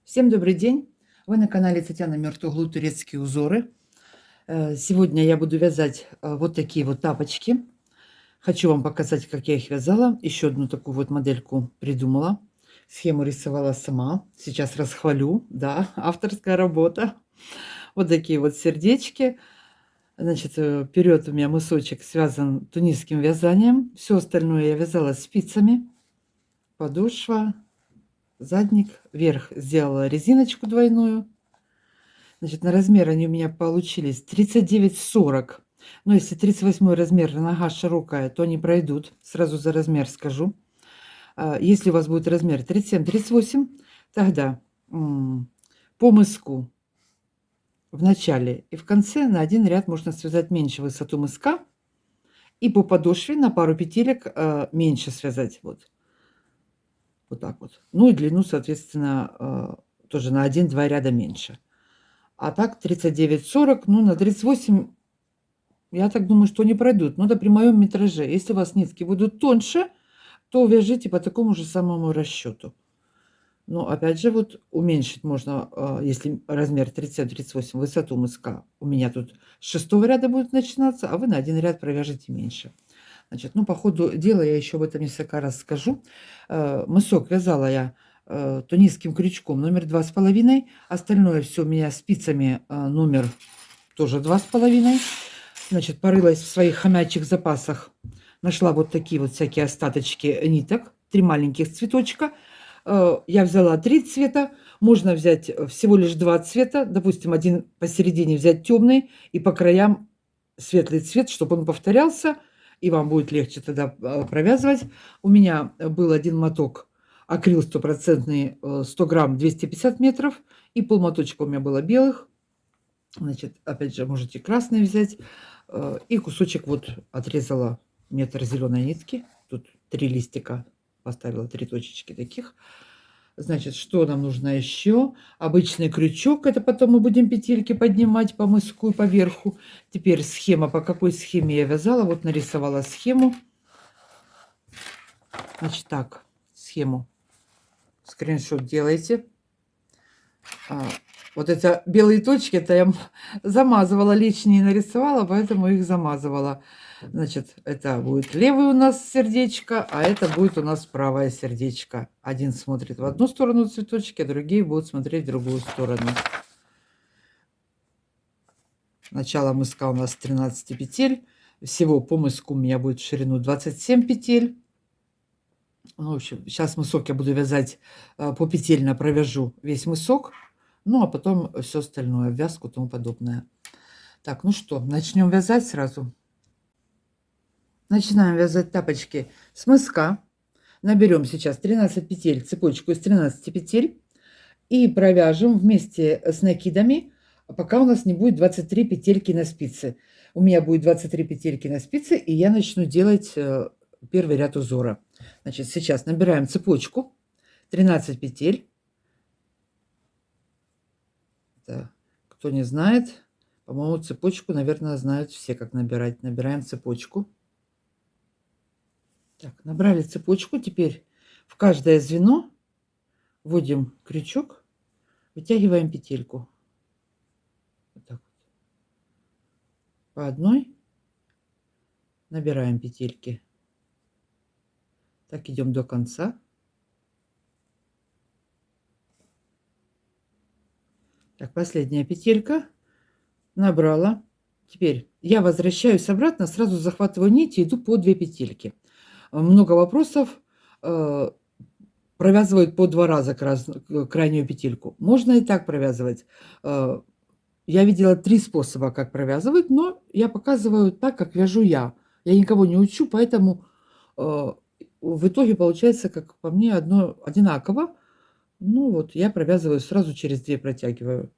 Всем добрый день! Вы на канале Татьяна Мертуглу «Турецкие узоры». Сегодня я буду вязать вот такие вот тапочки. Хочу вам показать, как я их вязала. Еще одну такую вот модельку придумала. Схему рисовала сама. Сейчас расхвалю. Да, авторская работа. Вот такие вот сердечки. Значит, вперед у меня мысочек связан тунисским вязанием. Все остальное я вязала спицами. Подошва, задник, верх сделала резиночку двойную. Значит, на размер они у меня получились 39-40. Но если 38 размер, нога широкая, то они пройдут. Сразу за размер скажу. Если у вас будет размер 37-38, тогда по мыску в начале и в конце на один ряд можно связать меньше высоту мыска. И по подошве на пару петелек меньше связать. Вот так вот. Ну и длину, соответственно, тоже на 1-2 ряда меньше. А так 39-40, ну на 38, я так думаю, что не пройдут. Но это при моем метраже. Если у вас нитки будут тоньше, то вяжите по такому же самому расчету. Но опять же, вот уменьшить можно, если размер 37-38, высоту мыска. У меня тут с 6 ряда будет начинаться, а вы на один ряд провяжете меньше. Значит, ну по ходу дела я еще об этом несколько раз скажу. Мысок вязала я тунисским крючком номер 2,5. Остальное все у меня спицами номер тоже 2,5. Значит, порылась в своих хомячьих запасах. Нашла вот такие вот всякие остаточки ниток. 3 маленьких цветочка. Я взяла 3 цвета. Можно взять всего лишь 2 цвета. Допустим, один посередине взять темный и по краям светлый цвет, чтобы он повторялся. И вам будет легче тогда провязывать. У меня был один моток акрил стопроцентный, 100 грамм, 250 метров. И полмоточка у меня было белых. Значит, опять же, можете красный взять. И кусочек вот отрезала метр зеленой нитки. Тут 3 листика поставила, 3 точечки таких. Значит, что нам нужно еще? Обычный крючок. Это потом мы будем петельки поднимать по мыску и по верху. Теперь схема. По какой схеме я вязала? Вот нарисовала схему. Значит, так, схему. Скриншот делайте. Вот это белые точки, это я замазывала, лишние нарисовала, поэтому их замазывала. Значит, это будет левый у нас сердечко, а это будет у нас правое сердечко. Один смотрит в одну сторону цветочки, а другие будут смотреть в другую сторону. Начало мыска у нас 13 петель. Всего по мыску у меня будет в ширину 27 петель. Ну, в общем, сейчас мысок я буду вязать попетельно, провяжу весь мысок. Ну, а потом все остальное, вязку и тому подобное. Так, ну что, начнем вязать сразу. Начинаем вязать тапочки с мыска. Наберем сейчас 13 петель, цепочку из 13 петель. И провяжем вместе с накидами, пока у нас не будет 23 петельки на спице. У меня будет 23 петельки на спице, и я начну делать первый ряд узора. Значит, сейчас набираем цепочку, 13 петель. Это, кто не знает, по-моему, цепочку, наверное, знают все, как набирать. Набираем цепочку. Так, набрали цепочку. Теперь в каждое звено вводим крючок, вытягиваем петельку. Вот так вот. По одной набираем петельки. Так идем до конца. Так, последняя петелька. Набрала. Теперь я возвращаюсь обратно, сразу захватываю нить и иду по 2 петельки. Много вопросов. Провязывают по 2 раза крайнюю петельку. Можно и так провязывать. Я видела 3 способа, как провязывать, но я показываю так, как вяжу я. Я никого не учу, поэтому в итоге получается, как по мне, одно одинаково. Ну вот, я провязываю сразу через 2 протягиваю.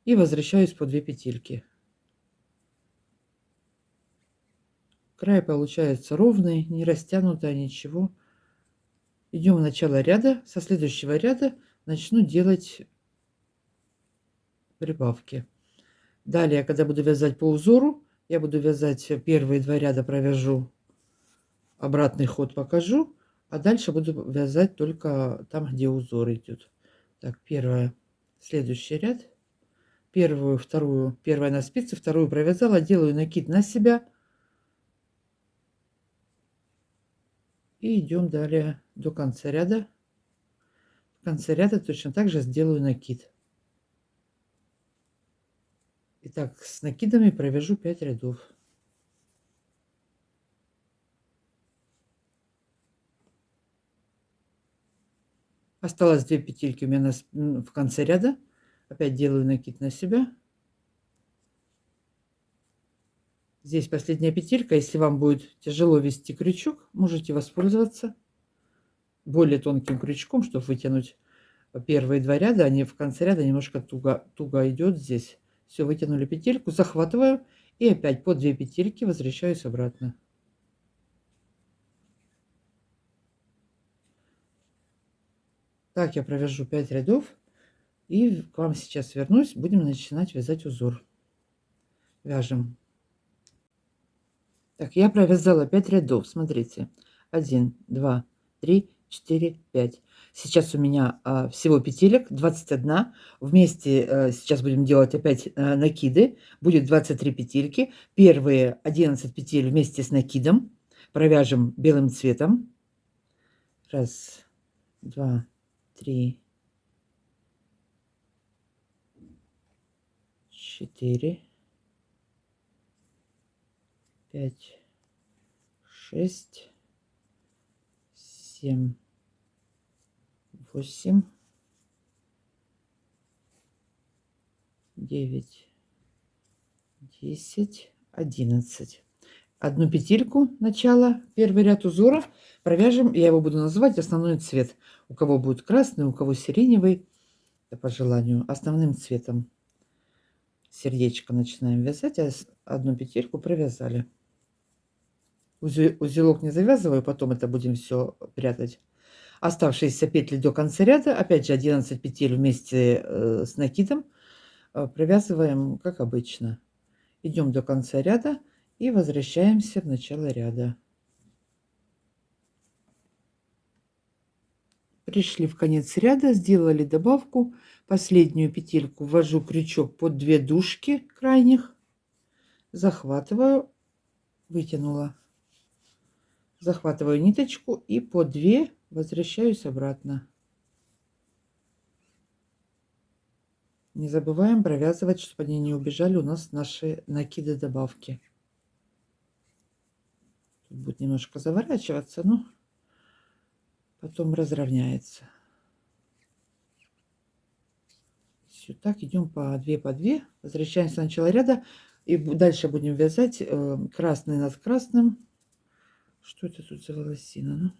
И возвращаюсь по 2 петельки. Край получается ровный, не растянутый, ничего. Идем в начало ряда. Со следующего ряда начну делать прибавки. Далее, когда буду вязать по узору, я буду вязать первые 2 ряда, провяжу, обратный ход покажу, а дальше буду вязать только там, где узор идет. Так, первая, следующий ряд. Первую, вторую, первая на спице, вторую провязала, делаю накид на себя. И идем далее до конца ряда. В конце ряда точно так же сделаю накид. Итак, с накидами провяжу 5 рядов. Осталось 2 петельки у меня в конце ряда. Опять делаю накид на себя. Здесь последняя петелька. Если вам будет тяжело вести крючок, можете воспользоваться более тонким крючком, чтобы вытянуть первые 2 ряда. Они в конце ряда немножко туго идет здесь. Все, вытянули петельку, захватываю и опять по 2 петельки возвращаюсь обратно. Так я провяжу 5 рядов и к вам сейчас вернусь. Будем начинать вязать узор. Вяжем. Так, я провязала 5 рядов. Смотрите. 1, 2, 3, 4, 5. Сейчас у меня всего петелек 21. Вместе сейчас будем делать опять накиды. Будет 23 петельки. Первые 11 петель вместе с накидом провяжем белым цветом. Раз, два, три, 4, 5, 6, 7, 8, 9, 10, 11. Одну петельку начала, первый ряд узора провяжем. Я его буду называть основной цвет. У кого будет красный, у кого сиреневый, это по желанию. Основным цветом сердечко начинаем вязать, а одну петельку провязали. Узелок не завязываю, потом это будем все прятать. Оставшиеся петли до конца ряда, опять же 11 петель вместе с накидом, провязываем как обычно. Идем до конца ряда и возвращаемся в начало ряда. Пришли в конец ряда, сделали добавку, последнюю петельку ввожу крючок под 2 дужки крайних, захватываю, вытянула, захватываю ниточку и по 2 возвращаюсь обратно. Не забываем провязывать, чтобы они не убежали у нас наши накиды добавки. Тут будет немножко заворачиваться, но потом разровняется. Все, так идем по 2, возвращаемся в начало ряда и дальше будем вязать красный над красным. Что это тут за волосина? Ну?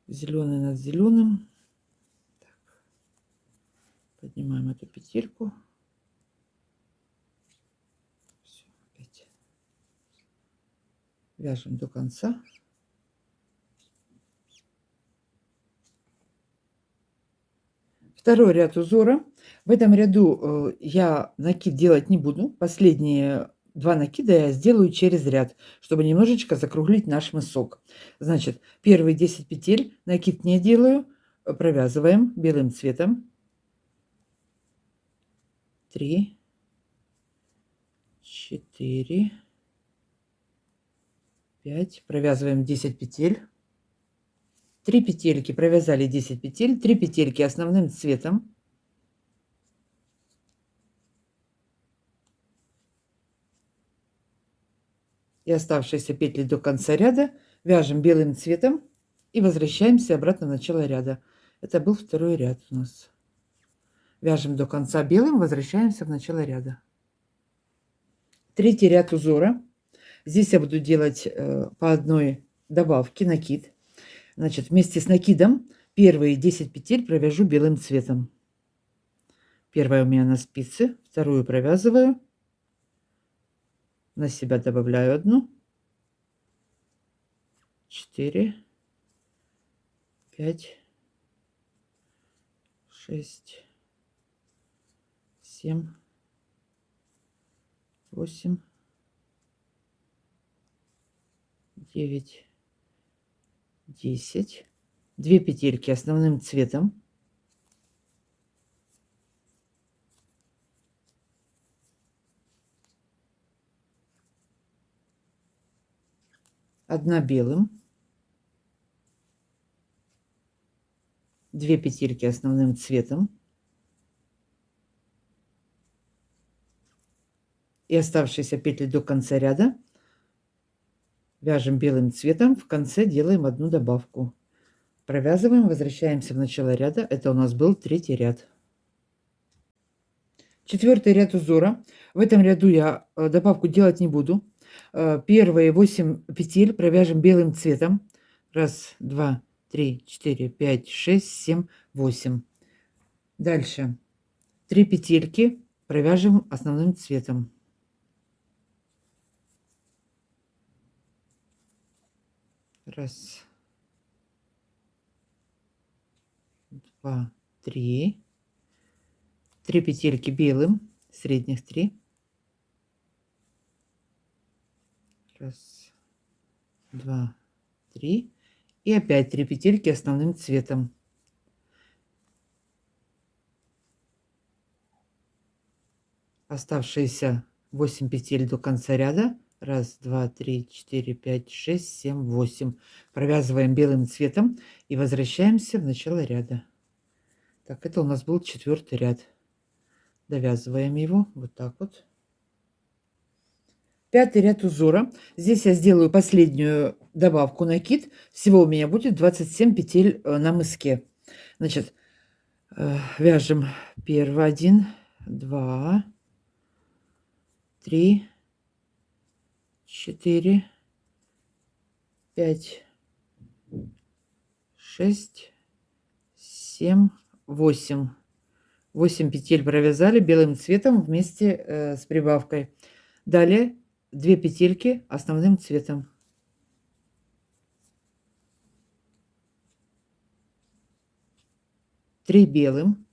Зеленый над зеленым. Так. Поднимаем эту петельку. Все, опять вяжем до конца. Второй ряд узора. В этом ряду я накид делать не буду. Последние 2 накида я сделаю через ряд, чтобы немножечко закруглить наш мысок. Значит, первые 10 петель накид не делаю, провязываем белым цветом. 3, 4, 5. Провязываем 10 петель. 3 петельки провязали 10 петель, 3 петельки основным цветом. И оставшиеся петли до конца ряда вяжем белым цветом и возвращаемся обратно в начало ряда. Это был второй ряд у нас. Вяжем до конца белым, возвращаемся в начало ряда. Третий ряд узора. Здесь я буду делать по одной добавке накид. Значит, вместе с накидом первые 10 петель провяжу белым цветом. Первая у меня на спице, вторую провязываю, на себя добавляю одну, 4, 5, 6, 7, 8, 9, 10. 2 петельки основным цветом. 1 белым, 2 петельки основным цветом и оставшиеся петли до конца ряда вяжем белым цветом, в конце делаем 1 добавку, провязываем, возвращаемся в начало ряда. Это у нас был 3-й ряд. 4-й ряд узора. В этом ряду я добавку делать не буду. Первые 8 петель провяжем белым цветом. 1, 2, 3, 4, 5, 6, 7, 8. Дальше 3 петельки провяжем основным цветом. 1, 2, 3. 3 петельки белым, средних 3. 1, 2, 3. И опять 3 петельки основным цветом. Оставшиеся 8 петель до конца ряда. 1, 2, 3, 4, 5, 6, 7, 8. Провязываем белым цветом и возвращаемся в начало ряда. Так, это у нас был 4-й ряд. Довязываем его вот так вот. 5-й ряд узора. Здесь я сделаю последнюю добавку накид. Всего у меня будет 27 петель на мыске. Значит, вяжем 1, 1, 2, 3, 4, 5, 6, 7, 8. 8 петель провязали белым цветом вместе с прибавкой. Далее 2 петельки основным цветом. 3 белым.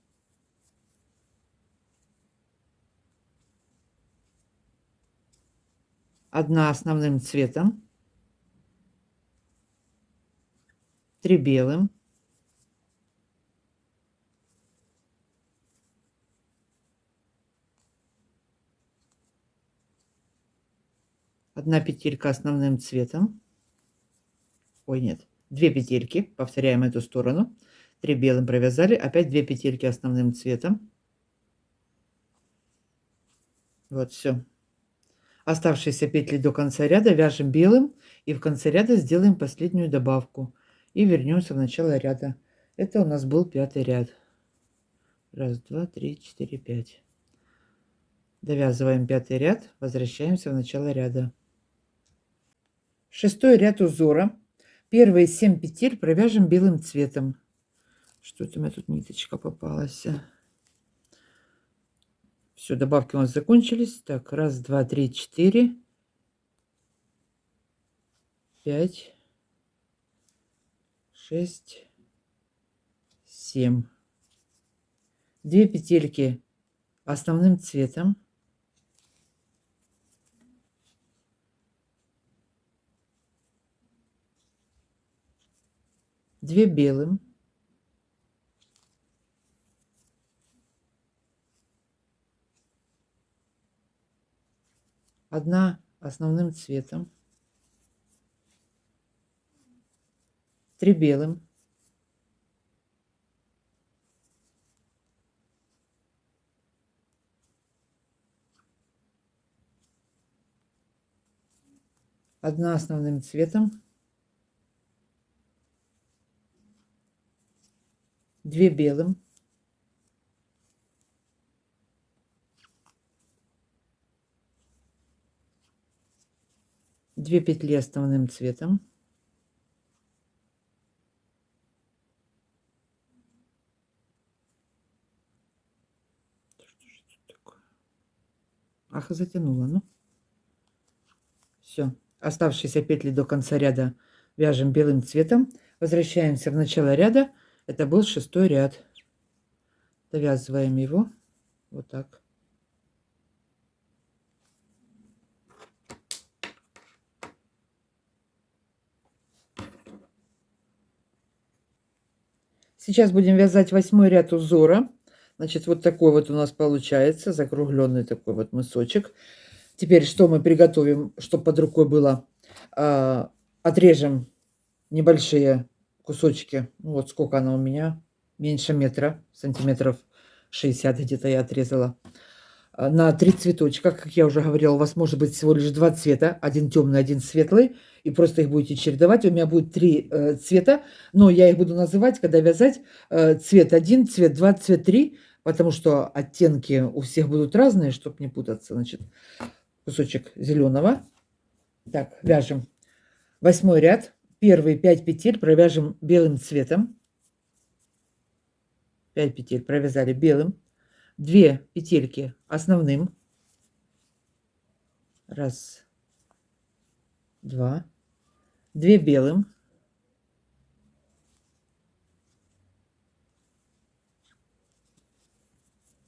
1 основным цветом. 3 белым. 1 петелька основным цветом. Ой, нет, 2 петельки, повторяем эту сторону. 3 белым провязали, опять 2 петельки основным цветом. Вот, все. Оставшиеся петли до конца ряда вяжем белым и в конце ряда сделаем последнюю добавку и вернемся в начало ряда. Это у нас был 5-й ряд. 1, 2, 3, 4, 5. Довязываем 5-й ряд, возвращаемся в начало ряда. 6-й ряд узора. Первые 7 петель провяжем белым цветом. Что-то у меня тут ниточка попалась. Все, добавки у нас закончились. Так, 1, 2, 3, 4, 5, 6, 7. 2 петельки основным цветом. 2 белым. 1 основным цветом. 3 белым. 1 основным цветом. 2 белым. 2 петли основным цветом. 'Ах, затянула, ну. Все. Оставшиеся петли до конца ряда вяжем белым цветом. Возвращаемся в начало ряда. Это был 6-й ряд. Довязываем его вот так. Сейчас будем вязать 8-й ряд узора. Значит, вот такой вот у нас получается закругленный такой вот мысочек. Теперь что мы приготовим, чтобы под рукой было? отрежем небольшие кусочки. Ну, вот сколько она у меня, меньше метра, сантиметров 60 где-то я отрезала. На 3 цветочка, как я уже говорила, у вас может быть всего лишь 2 цвета, один темный, один светлый, и просто их будете чередовать. У меня будет 3 цвета, но я их буду называть, когда вязать, цвет 1, цвет 2, цвет 3, потому что оттенки у всех будут разные, чтобы не путаться. Значит, кусочек зеленого. Так, вяжем 8 ряд. Первые 5 петель провяжем белым цветом. 5 петель провязали белым. 2 петельки основным. Раз, два. 2 белым.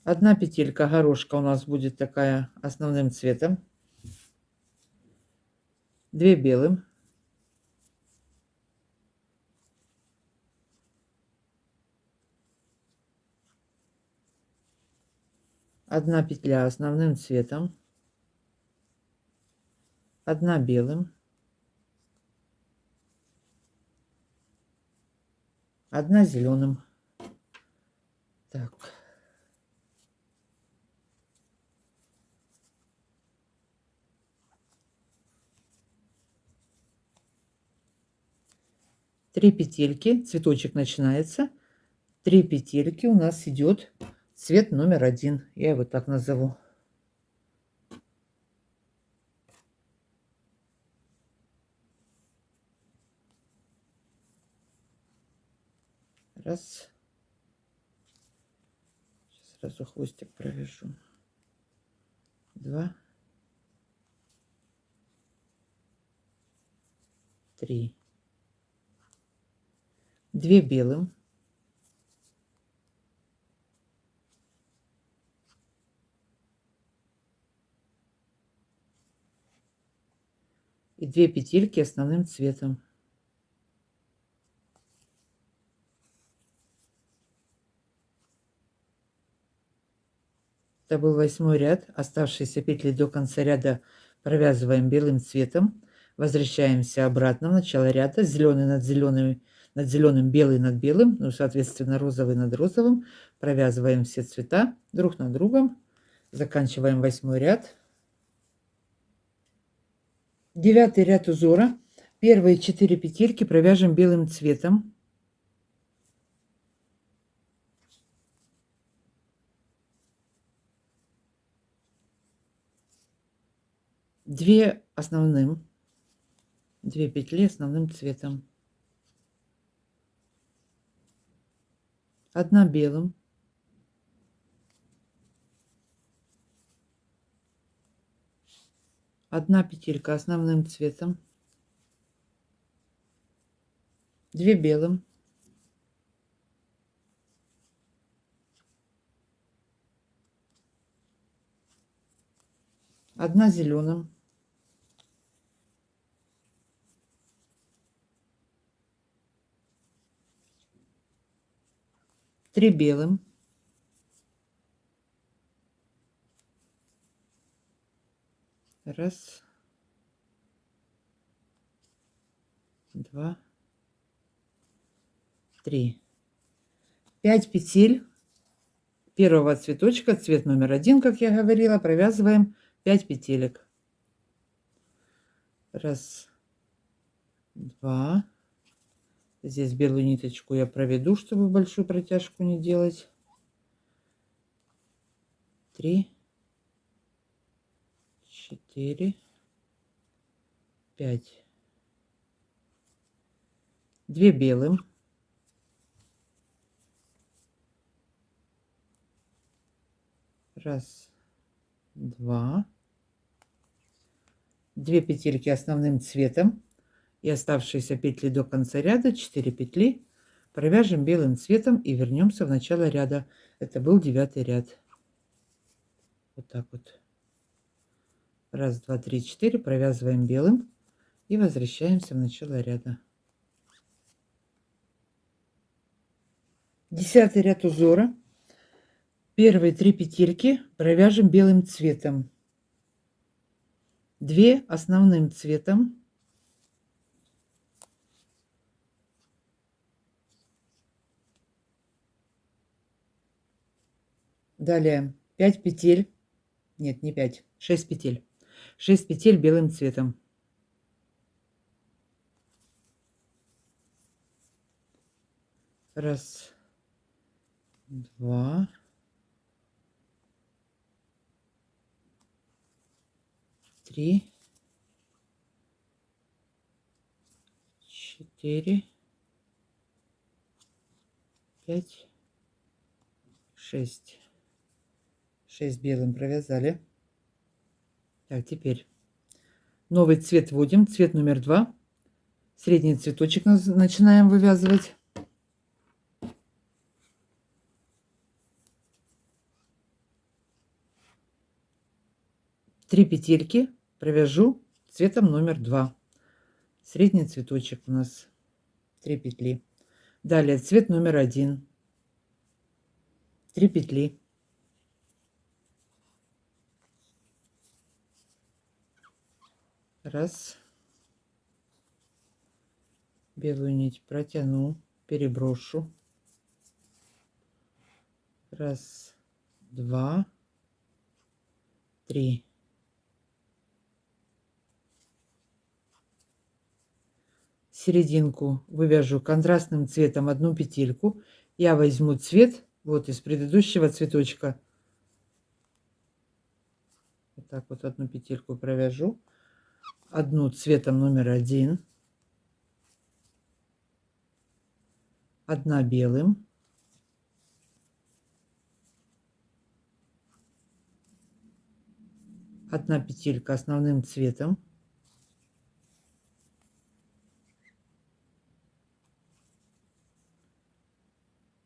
Одна петелька горошка у нас будет такая основным цветом. 2 белым. Одна петля основным цветом. Одна белым. Одна зеленым. Так. Три петельки, цветочек начинается. 3 петельки у нас идет цвет номер 1. Я его так назову. Раз. Сейчас сразу хвостик провяжу. 2. 3. 2 белым. И 2 петельки основным цветом. Это был 8 ряд. Оставшиеся петли до конца ряда провязываем белым цветом. Возвращаемся обратно в начало ряда. Зеленый над зеленым, белый над белым, ну, соответственно, розовый над розовым. Провязываем все цвета друг над другом. Заканчиваем 8 ряд. 9 ряд узора. Первые 4 петельки провяжем белым цветом. Две основным. 2 петли основным цветом. Одна белым. Одна петелька основным цветом. 2 белым. Одна зеленым. Три белым. Раз. Два. Три. 5 петель первого цветочка, цвет номер 1, как я говорила, провязываем 5 петелек. Раз. Два. Здесь белую ниточку я проведу, чтобы большую протяжку не делать. 3, 4, 5. 2 белым. Раз, два. 2 петельки основным цветом. И оставшиеся петли до конца ряда, 4 петли, провяжем белым цветом и вернемся в начало ряда. Это был 9 ряд. Вот так вот. Раз, два, три, 4. Провязываем белым и возвращаемся в начало ряда. 10 ряд узора. Первые 3 петельки провяжем белым цветом. 2 основным цветом. Далее 5 петель. Нет, не 5, 6 петель. 6 петель белым цветом. Раз, два, три, четыре, 5, 6. 6 белым провязали. Так, теперь новый цвет вводим. Цвет номер 2. Средний цветочек начинаем вывязывать. Три петельки провяжу цветом номер 2. Средний цветочек у нас 3 петли. Далее цвет номер 1. 3 петли. Раз. Белую нить протяну, переброшу. Раз, два, три. Серединку вывяжу контрастным цветом одну петельку. Я возьму цвет вот из предыдущего цветочка. Вот так вот одну петельку провяжу. Одну цветом номер 1. Одна белым. Одна петелька основным цветом.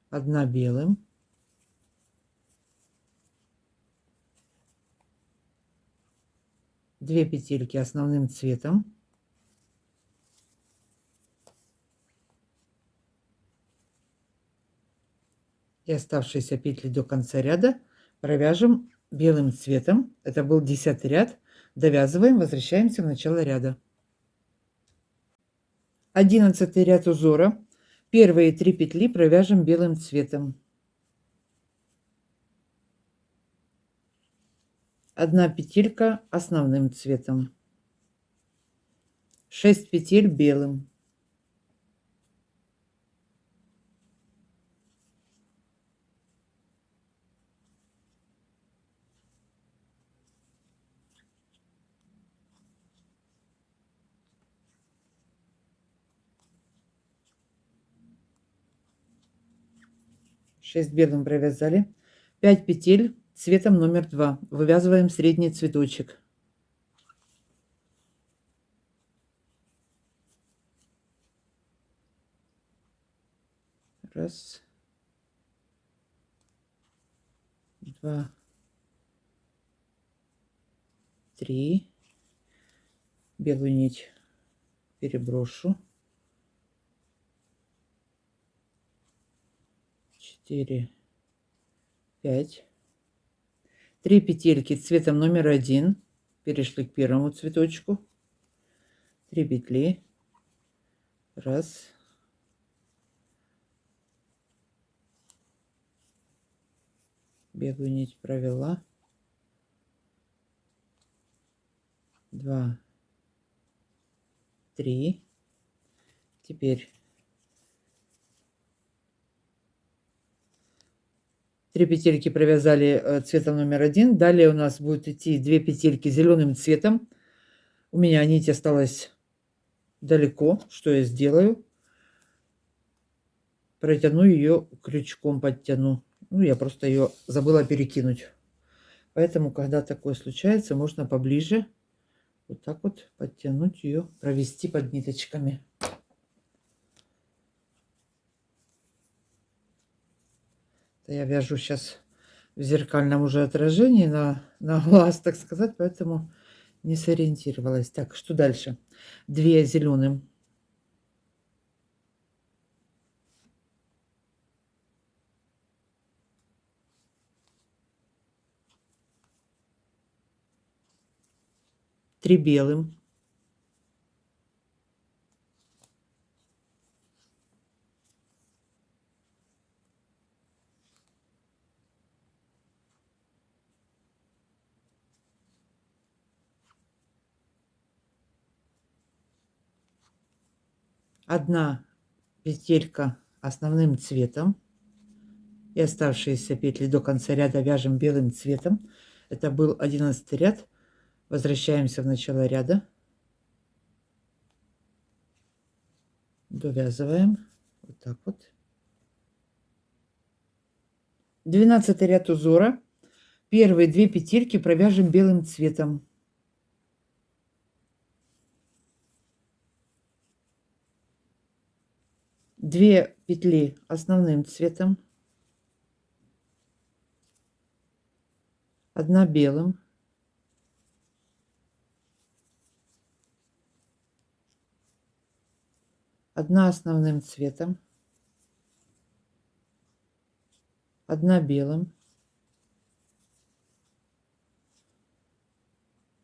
Одна белым. Две петельки основным цветом. И оставшиеся петли до конца ряда провяжем белым цветом. Это был 10-й ряд. Довязываем, возвращаемся в начало ряда. 11-й ряд узора. Первые 3 петли провяжем белым цветом. Одна петелька основным цветом. 6 петель белым. Шесть белым провязали. 5 петель цветом номер 2. Вывязываем средний цветочек. Раз, два, три. Белую нить переброшу. 4, 5. 3 петельки цветом номер 1. Перешли к первому цветочку. 3 петли. Раз. Белую нить провела. 2, 3. Теперь 3 петельки провязали цветом номер 1. Далее у нас будет идти 2 петельки зеленым цветом. У меня нить осталась далеко. Что я сделаю? Протяну ее крючком, подтяну. Ну, я просто ее забыла перекинуть. Поэтому, когда такое случается, можно поближе вот так вот подтянуть ее, провести под ниточками. Я вяжу сейчас в зеркальном уже отражении на глаз, так сказать, поэтому не сориентировалась. Так, что дальше? 2 зеленым. Три белым. 1 петелька основным цветом. И оставшиеся петли до конца ряда вяжем белым цветом. Это был 11 ряд. Возвращаемся в начало ряда. Довязываем. Вот так вот. 12 ряд узора. Первые 2 петельки провяжем белым цветом. Две петли основным цветом, 1 белым, 1 основным цветом, 1 белым.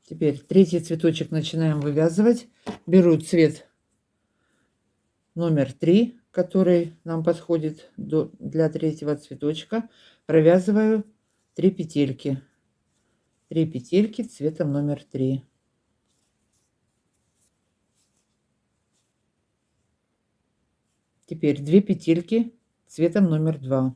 Теперь третий цветочек начинаем вывязывать. Беру цвет номер 3, который нам подходит для третьего цветочка. Провязываю 3 петельки. 3 петельки цветом номер 3. Теперь 2 петельки цветом номер 2.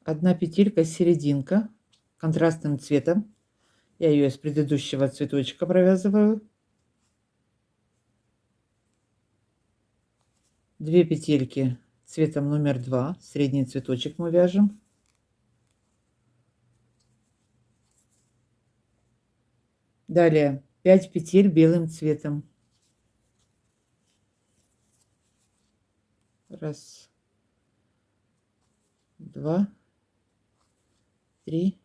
Одна петелька серединка контрастным цветом. Я ее из предыдущего цветочка провязываю. 2 петельки цветом номер 2, средний цветочек мы вяжем. Далее 5 петель белым цветом. 1, 2, 3,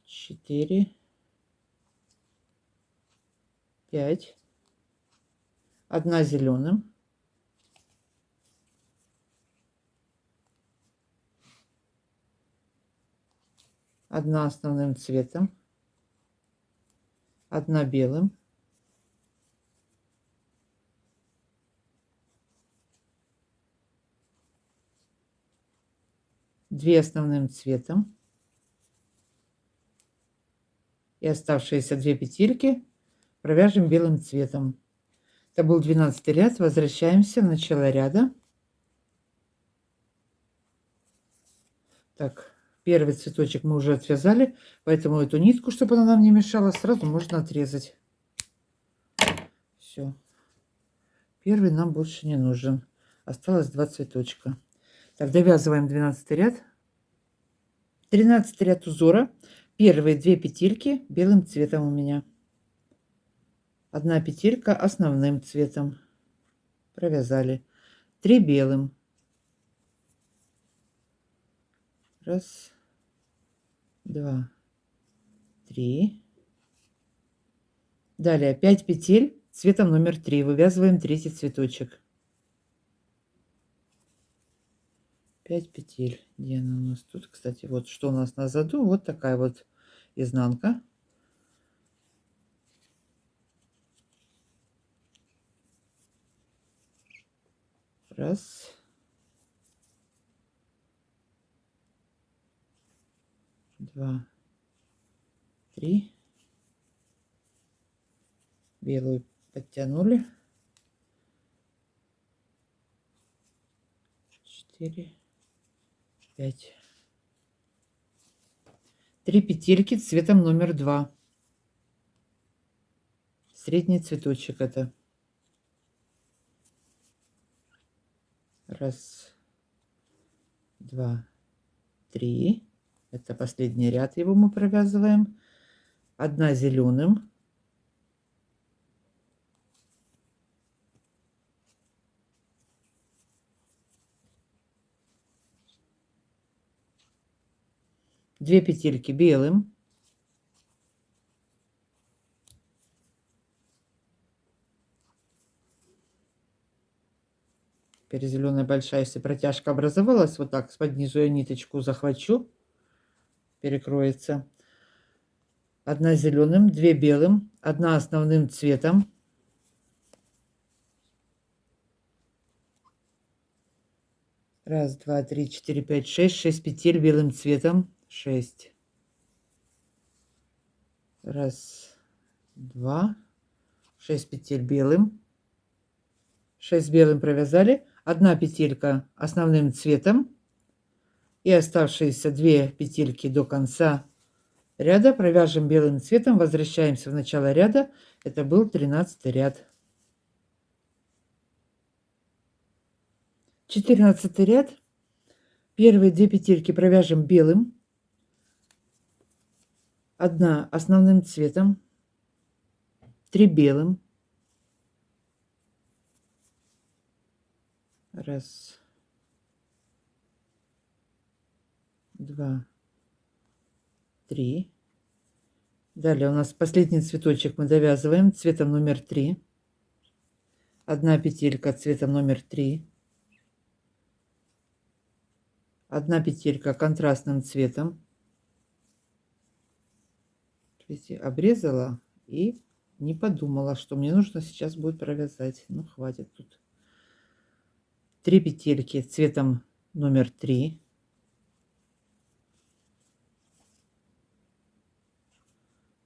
4, 5. 1 зеленым. 1 основным цветом. 1 белым. 2 основным цветом. И оставшиеся 2 петельки провяжем белым цветом. Это был 12 ряд. Возвращаемся в начало ряда. Так, первый цветочек мы уже отвязали, поэтому эту нитку, чтобы она нам не мешала, сразу можно отрезать. Все. Первый нам больше не нужен. Осталось 2 цветочка. Так, довязываем 12 ряд. 13 ряд узора. Первые 2 петельки белым цветом у меня. 1 петелька основным цветом. Провязали. 3 белым. 1, 2, 3. Далее 5 петель цветом номер 3. Вывязываем третий цветочек. 5 петель. Где она у нас тут? Кстати, вот что у нас на заду. Вот такая вот изнанка. Раз. Два. 3. Белую подтянули. 4. 5. 3 петельки цветом номер 2. Средний цветочек это. 1, 2, 3. Это последний ряд, его мы провязываем. 1 зеленым. 2 петельки белым. 4 зеленая большая, если протяжка образовалась, вот так под низу я ниточку захвачу, перекроется. 1 зеленым, 2 белым, 1 основным цветом. Раз, два, три, четыре, пять, шесть. 6 петель белым цветом. 6. Раз, два. 6 петель белым. 6 белым провязали. Одна петелька основным цветом. И оставшиеся 2 петельки до конца ряда провяжем белым цветом. Возвращаемся в начало ряда. Это был 13 ряд. 14 ряд. Первые 2 петельки провяжем белым. Одна основным цветом. 3 белым. Раз, два, три. Далее у нас последний цветочек мы довязываем цветом номер 3. Одна петелька цветом номер 3. Одна петелька контрастным цветом. Видите, обрезала и не подумала, что мне нужно сейчас будет провязать. Ну, хватит тут. 3 петельки цветом номер 3.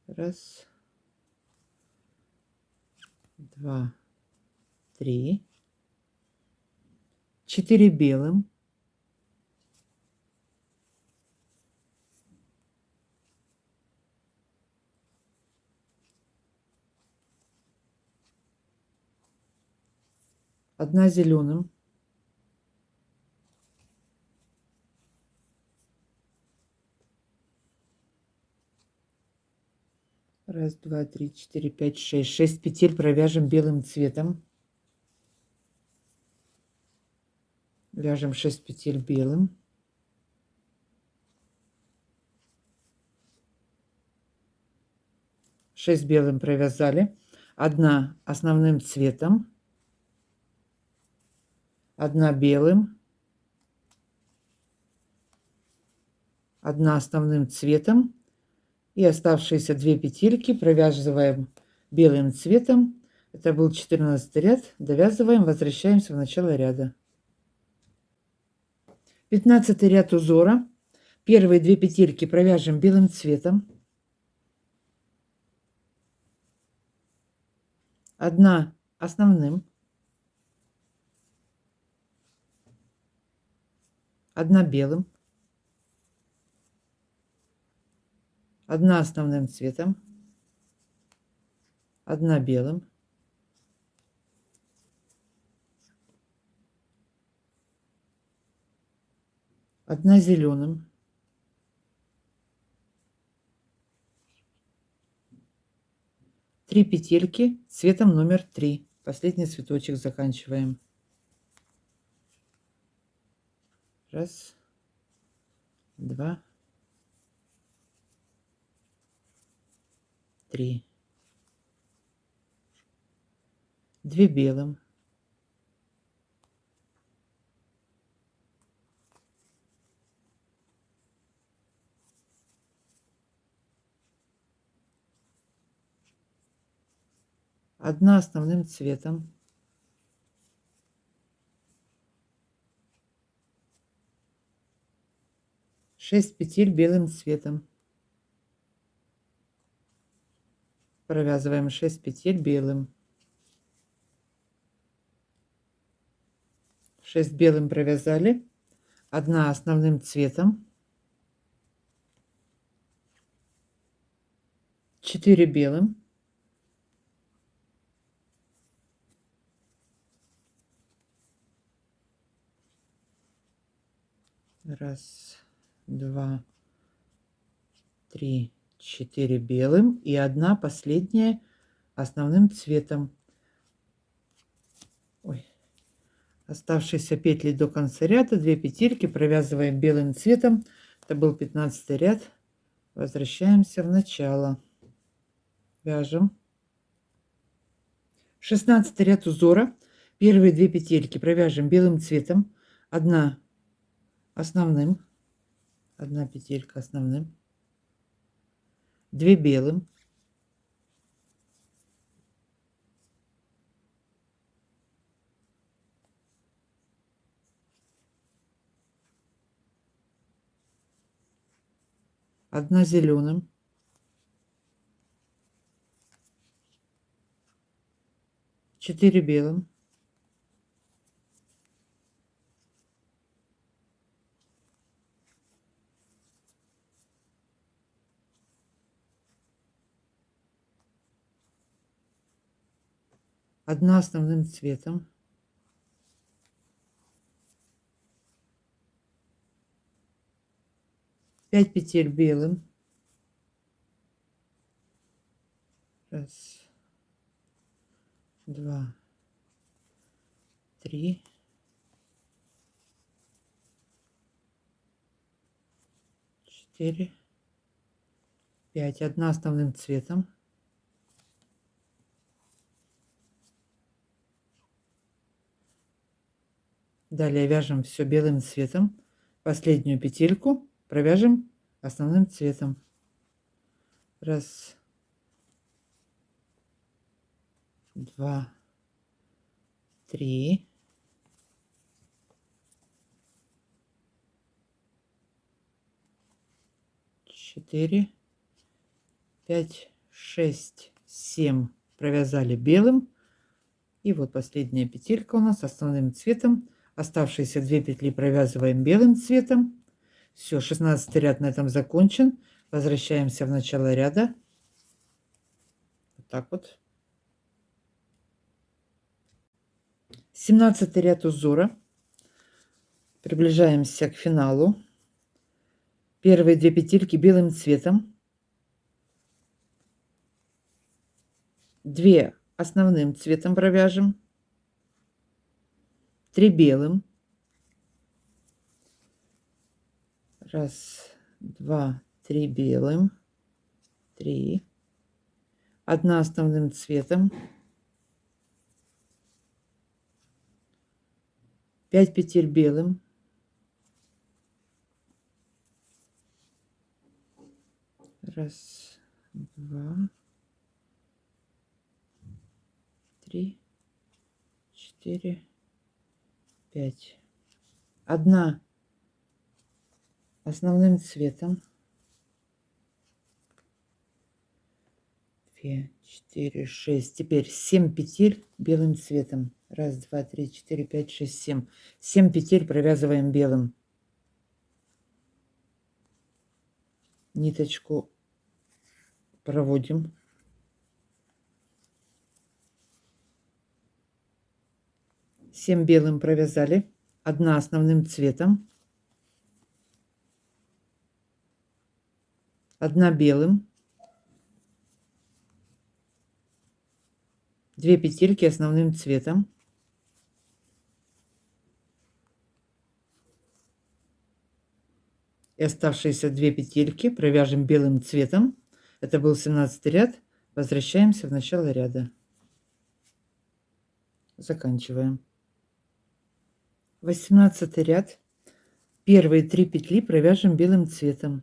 Раз, два, три. 4 белым. Одна зеленым. Раз, два, три, четыре, пять, шесть. 6 петель провяжем белым цветом. Вяжем 6 петель белым. Шесть белым провязали. Одна основным цветом. Одна белым. Одна основным цветом. И оставшиеся 2 петельки провязываем белым цветом. Это был 14 ряд. Довязываем, возвращаемся в начало ряда. 15 ряд узора. Первые 2 петельки провяжем белым цветом. Одна основным. Одна белым. Одна основным цветом. Одна белым. Одна зеленым. Три петельки цветом номер 3. Последний цветочек заканчиваем. Раз, два, три. 2 белым. Одна основным цветом. Шесть петель белым цветом. Провязываем 6 петель белым. 6 белым провязали. Одна основным цветом. 4 белым. Раз, два, три, 4 белым. И одна последняя основным цветом. Ой. Оставшиеся петли до конца ряда, 2 петельки провязываем белым цветом. Это был 15 ряд. Возвращаемся в начало. Вяжем. 16 ряд узора. Первые 2 петельки провяжем белым цветом. Одна основным. Одна петелька основным. 2 белым. 1 зеленым, 4 белым, 1 основным цветом, 5 петель белым, 1, 2, 3, 4, 5, 1 основным цветом, далее вяжем все белым цветом, последнюю петельку провяжем основным цветом. 1, 2, 3, 4, 5, 6, 7 провязали белым. И вот последняя петелька у нас основным цветом. Оставшиеся 2 петли провязываем белым цветом. Все, 16 ряд на этом закончен. Возвращаемся в начало ряда. Вот так вот. 17 ряд узора. Приближаемся к финалу. Первые 2 петельки белым цветом. 2 основным цветом провяжем. 3 белым. 1, 2, 3 белым. 3. 1 основным цветом. 5 петель белым. 1, 2, 3, 4, 5. 1 основным цветом. 2, 4, 6. Теперь 7 петель белым цветом. 1, 2, 3, 4, 5, 6, 7. 7 петель провязываем белым. Ниточку проводим. 7 белым провязали. 1 основным цветом. 1 белым. 2 петельки основным цветом. И оставшиеся 2 петельки провяжем белым цветом. Это был 17 ряд. Возвращаемся в начало ряда. Заканчиваем. 18 ряд. Первые 3 петли провяжем белым цветом.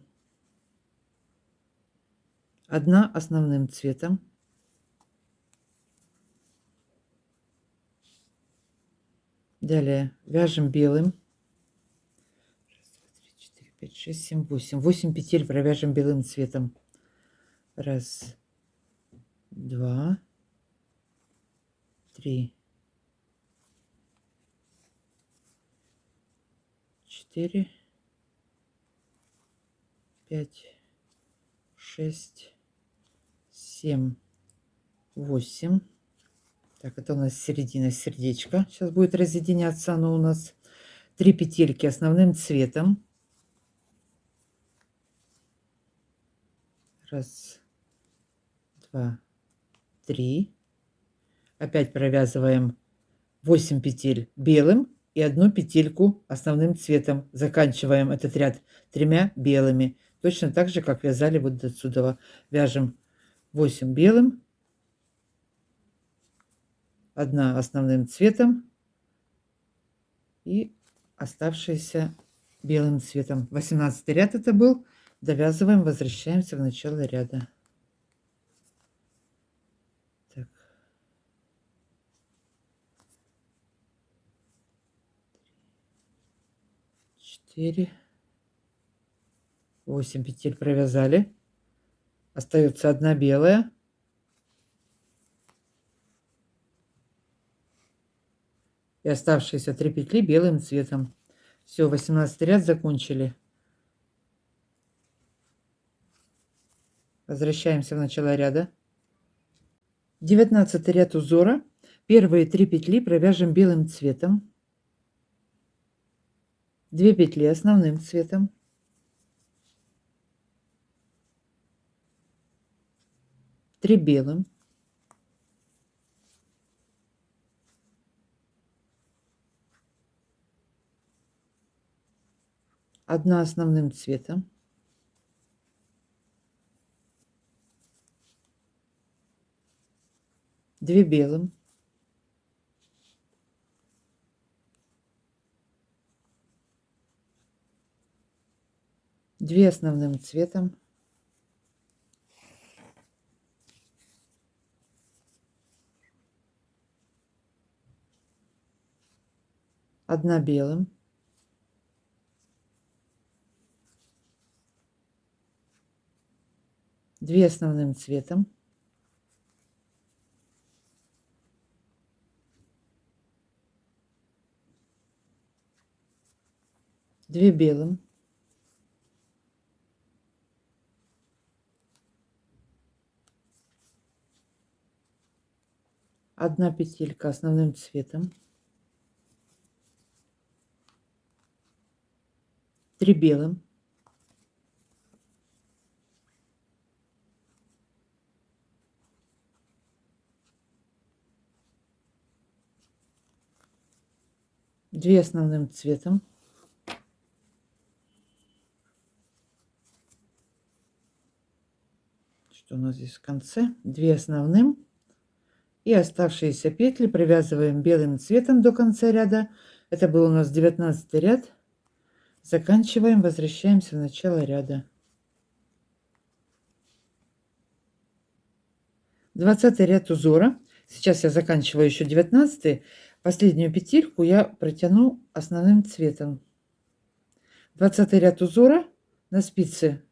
1 основным цветом. Далее вяжем белым. 5, 6, 7, 8. 8 петель провяжем белым цветом. 1, 2, 3, 4, 5, 6, 7, 8. Так, это у нас середина сердечка. Сейчас будет разъединяться оно у нас. 3 петельки основным цветом. 1, 2, 3. Опять провязываем 8 петель белым и 1 петельку основным цветом. Заканчиваем этот ряд 3 белыми. Точно так же, как вязали вот отсюда. Вяжем 8 белым, 1 основным цветом и оставшиеся белым цветом. 18 ряд это был. Довязываем, возвращаемся в начало ряда. Так. 4, 8 петель провязали. Остается одна белая. И оставшиеся 3 петли белым цветом. Все, 18 ряд закончили. Возвращаемся в начало ряда. 19 ряд узора. Первые 3 петли провяжем белым цветом. 2 петли основным цветом. 3 белым. 1 основным цветом. 2 белым. 2 основным цветом. 1 белым. 2 основным цветом. 2 белым. 1 петелька основным цветом. 3 белым. 2 основным цветом. 'Что у нас здесь в конце? 2 основным. И оставшиеся петли провязываем белым цветом до конца ряда. Это был у нас 19 ряд. Заканчиваем, возвращаемся в начало ряда. 20 ряд узора. Сейчас я заканчиваю еще 19. Последнюю петельку я протяну основным цветом. 20 ряд узора. На спице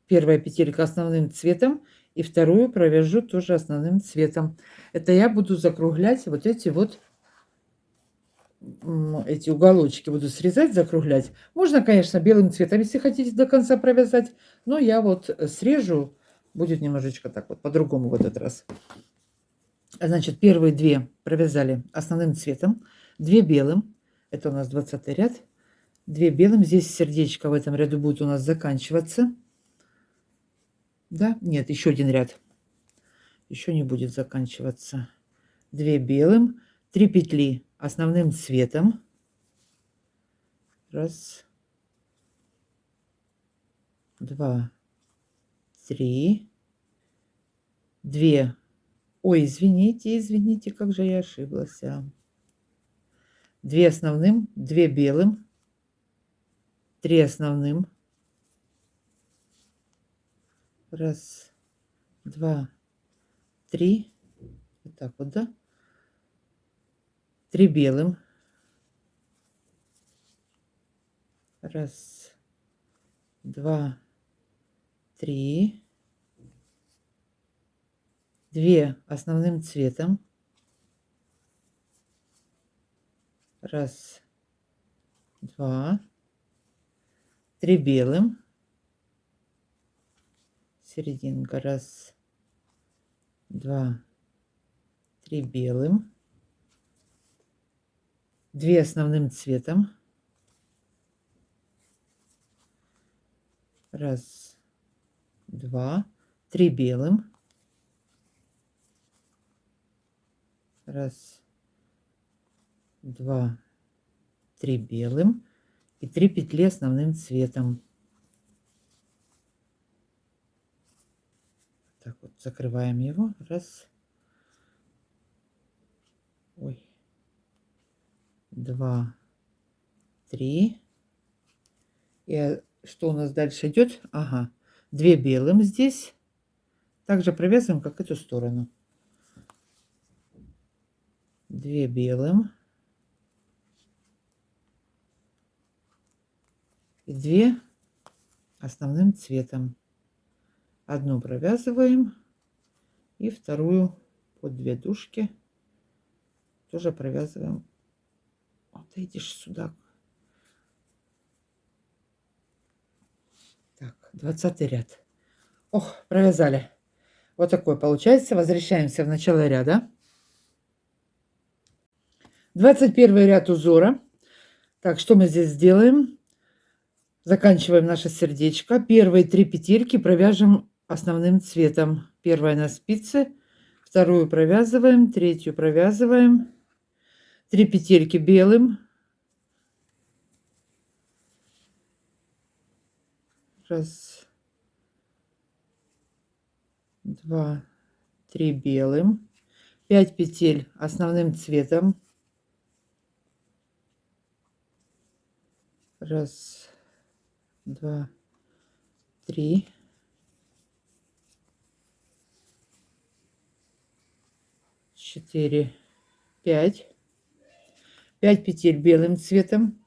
первая петелька основным цветом. И вторую провяжу тоже основным цветом. Это я буду закруглять вот эти вот эти уголочки буду срезать, закруглять. Можно, конечно, белым цветом, если хотите до конца провязать, но я вот срежу, будет немножечко так вот по-другому в этот раз. Значит, первые 2 провязали основным цветом, 2 белым, это у нас 20 ряд, 2 белым, здесь сердечко в этом ряду будет у нас заканчиваться. Да, нет, еще один ряд, еще не будет заканчиваться. 2 белым, 3 петли основным цветом. Раз, 2, 3, 2. Ой, извините, как же я ошиблась. 2 основным, 2 белым, 3 основным. Раз, 2, 3. Вот так вот, да? 3 белым. Раз, 2, 3. 2 основным цветом. Раз, 2, 3 белым. Серединка. Раз, 2, 3 белым. 2 основным цветом. Раз, 2, 3 белым. Раз, 2, 3 белым. И 3 петли основным цветом. Так вот, закрываем его. Раз. Ой. 2, 3. И что у нас дальше идет? Ага. 2 белым здесь. Также провязываем, как эту сторону. 2 белым. И 2 основным цветом. Одну провязываем и вторую под 2 дужки тоже провязываем. Вот идешь сюда. Так, 20 ряд. Ох, провязали. Вот такой получается. Возвращаемся в начало ряда. 21 ряд узора. Так, что мы здесь сделаем? Заканчиваем наше сердечко. Первые 3 петельки провяжем основным цветом. Первая на спице, вторую провязываем, третью провязываем. 3 петельки белым. Раз, два, 3 белым. 5 петель основным цветом. Раз, два, 3. 4, 5. 5 петель белым цветом.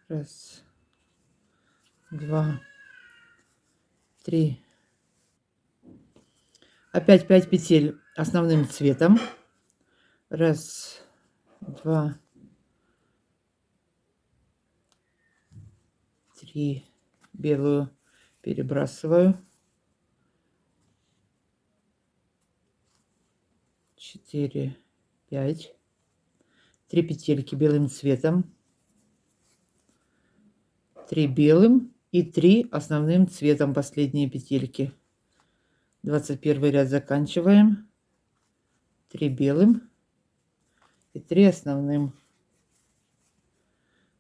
Раз, два, 3. Опять 5 петель основным цветом. Раз, два, 3. Белую перебрасываю. 4, 5. 3 петельки белым цветом. 3 белым и 3 основным цветом, последние петельки. 21 ряд заканчиваем. 3 белым и 3 основным.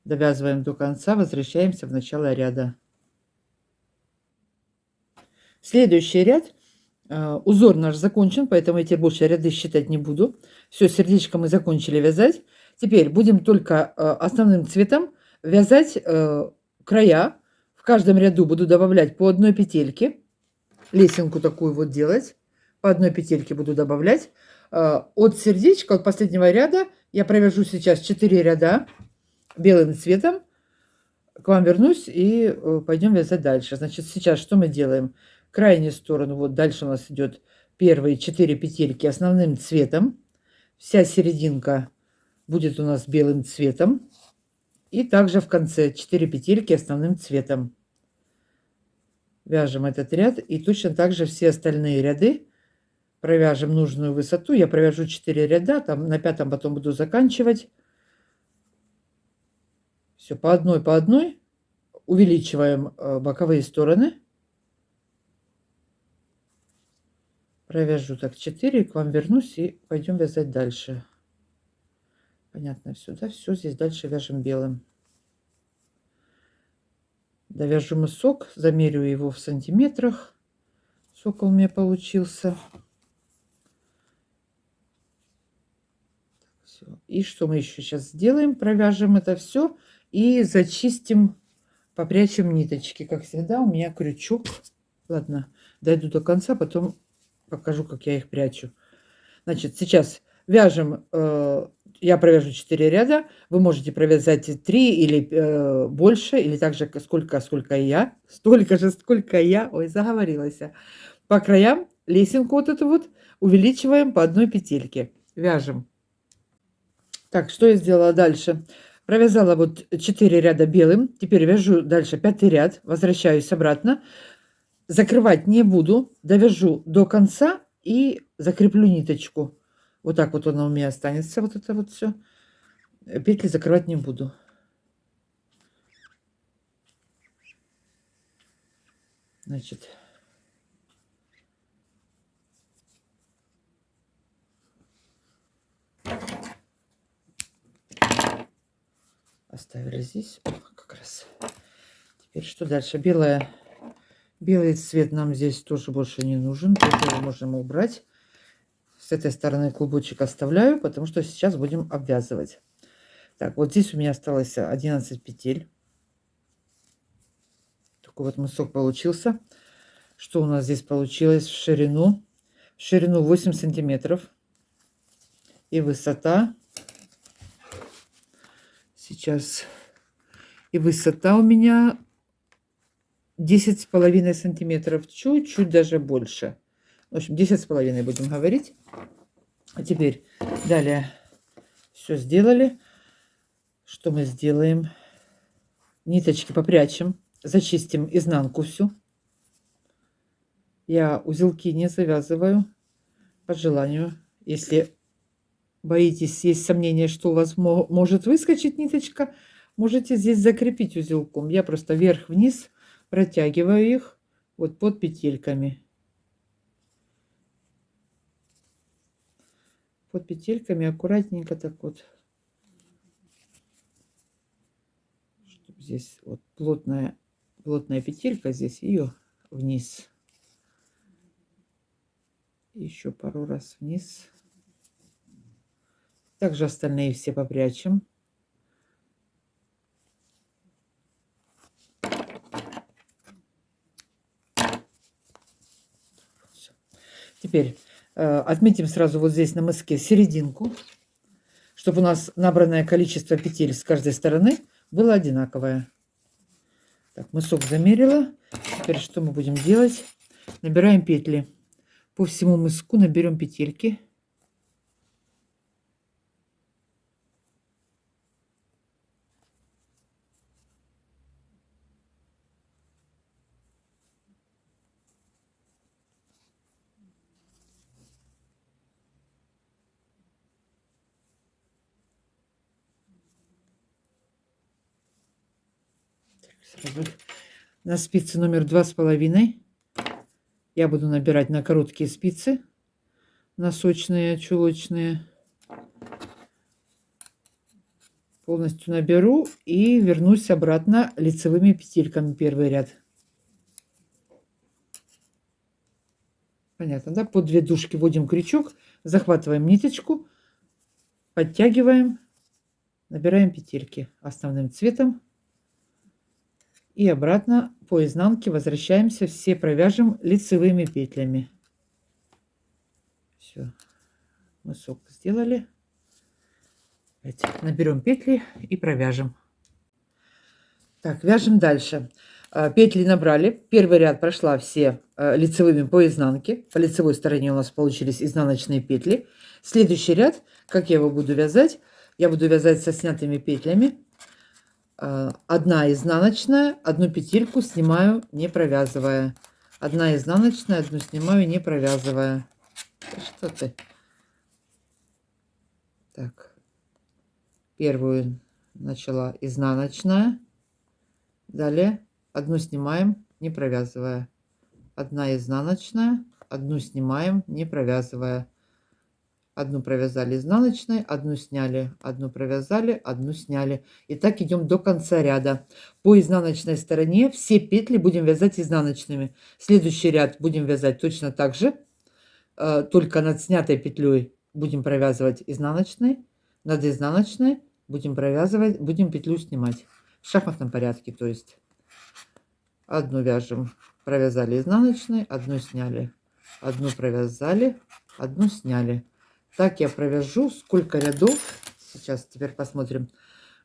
Довязываем до конца, возвращаемся в начало ряда. Следующий ряд. Узор наш закончен, поэтому я теперь больше ряды считать не буду. Все, сердечко мы закончили вязать. Теперь будем только основным цветом вязать края. В каждом ряду буду добавлять по одной петельке. Лесенку такую вот делать. По одной петельке буду добавлять. От сердечка, от последнего ряда я провяжу сейчас 4 ряда белым цветом. К вам вернусь и пойдем вязать дальше. Значит, сейчас что мы делаем? Крайнюю сторону, вот дальше у нас идет первые 4 петельки основным цветом. Вся серединка будет у нас белым цветом. И также в конце 4 петельки основным цветом. Вяжем этот ряд. И точно так же все остальные ряды провяжем нужную высоту. Я провяжу 4 ряда, там на 5-м потом буду заканчивать. Все по одной увеличиваем боковые стороны. Провяжу так 4, к вам вернусь и пойдем вязать дальше. Понятно все, да? Все здесь дальше вяжем белым. Довяжу мысок, замерю его в сантиметрах. Сколько у меня получился. Все. И что мы еще сейчас сделаем? Провяжем это все и зачистим, попрячем ниточки. Как всегда, у меня крючок. Ладно, дойду до конца, потом покажу, как я их прячу. Значит, сейчас вяжем, я провяжу 4 ряда. Вы можете провязать 3 или больше, или так же, сколько я. Столько же, сколько я. Ой, заговорилась. По краям лесенку вот эту вот увеличиваем по одной петельке. Вяжем. Так, что я сделала дальше? Провязала вот 4 ряда белым. Теперь вяжу дальше 5-й ряд. Возвращаюсь обратно. Закрывать не буду. Довяжу до конца и закреплю ниточку. Вот так вот она у меня останется. Вот это вот все. Петли закрывать не буду. Значит. Оставили здесь. О, как раз. Теперь что дальше? Белый цвет нам здесь тоже больше не нужен. Тоже можем убрать. С этой стороны клубочек оставляю, потому что сейчас будем обвязывать. Так, вот здесь у меня осталось 11 петель. Такой вот мысок получился. Что у нас здесь получилось в ширину? В ширину 8 сантиметров. И высота. Сейчас И высота у меня 10,5 сантиметров, чуть-чуть даже больше. В общем, 10,5 будем говорить. А теперь далее все сделали. Что мы сделаем? Ниточки попрячем, зачистим изнанку всю. Я узелки не завязываю по желанию. Если боитесь, есть сомнение, что у вас может выскочить ниточка, можете здесь закрепить узелком. Я просто вверх-вниз протягиваю их вот под петельками. Под петельками аккуратненько так вот. Чтобы здесь вот плотная петелька, здесь ее вниз. Еще пару раз вниз. Также остальные все попрячем. Всё. Теперь отметим сразу вот здесь на мыске серединку, чтобы у нас набранное количество петель с каждой стороны было одинаковое. Так, мысок замерила. Теперь что мы будем делать? Набираем петли. По всему мыску наберем петельки. Сразу на спице номер 2,5 я буду набирать на короткие спицы, носочные, чулочные. Полностью наберу и вернусь обратно лицевыми петельками первый ряд. Понятно, да? По 2 дужки вводим крючок, захватываем ниточку, подтягиваем, набираем петельки основным цветом. И обратно по изнанке возвращаемся, все провяжем лицевыми петлями. Все, мысок сделали. Опять наберем петли и провяжем. Так, вяжем дальше. Петли набрали. Первый ряд прошла все лицевыми по изнанке. По лицевой стороне у нас получились изнаночные петли. Следующий ряд, как я его буду вязать? Я буду вязать со снятыми петлями. Одна изнаночная, одну петельку снимаю, не провязывая. Одна изнаночная, одну снимаю, не провязывая. Что ты? Так, первую начала изнаночная. Далее одну снимаем, не провязывая. Одна изнаночная, одну снимаем, не провязывая. Одну провязали изнаночной, одну сняли, одну провязали, одну сняли. И так идем до конца ряда. По изнаночной стороне все петли будем вязать изнаночными. Следующий ряд будем вязать точно так же, только над снятой петлей будем провязывать изнаночной, над изнаночной будем провязывать, будем петлю снимать. В шахматном порядке, то есть. Одну вяжем, провязали изнаночной, одну сняли, одну провязали, одну сняли. Так я провяжу сколько рядов. Сейчас теперь посмотрим.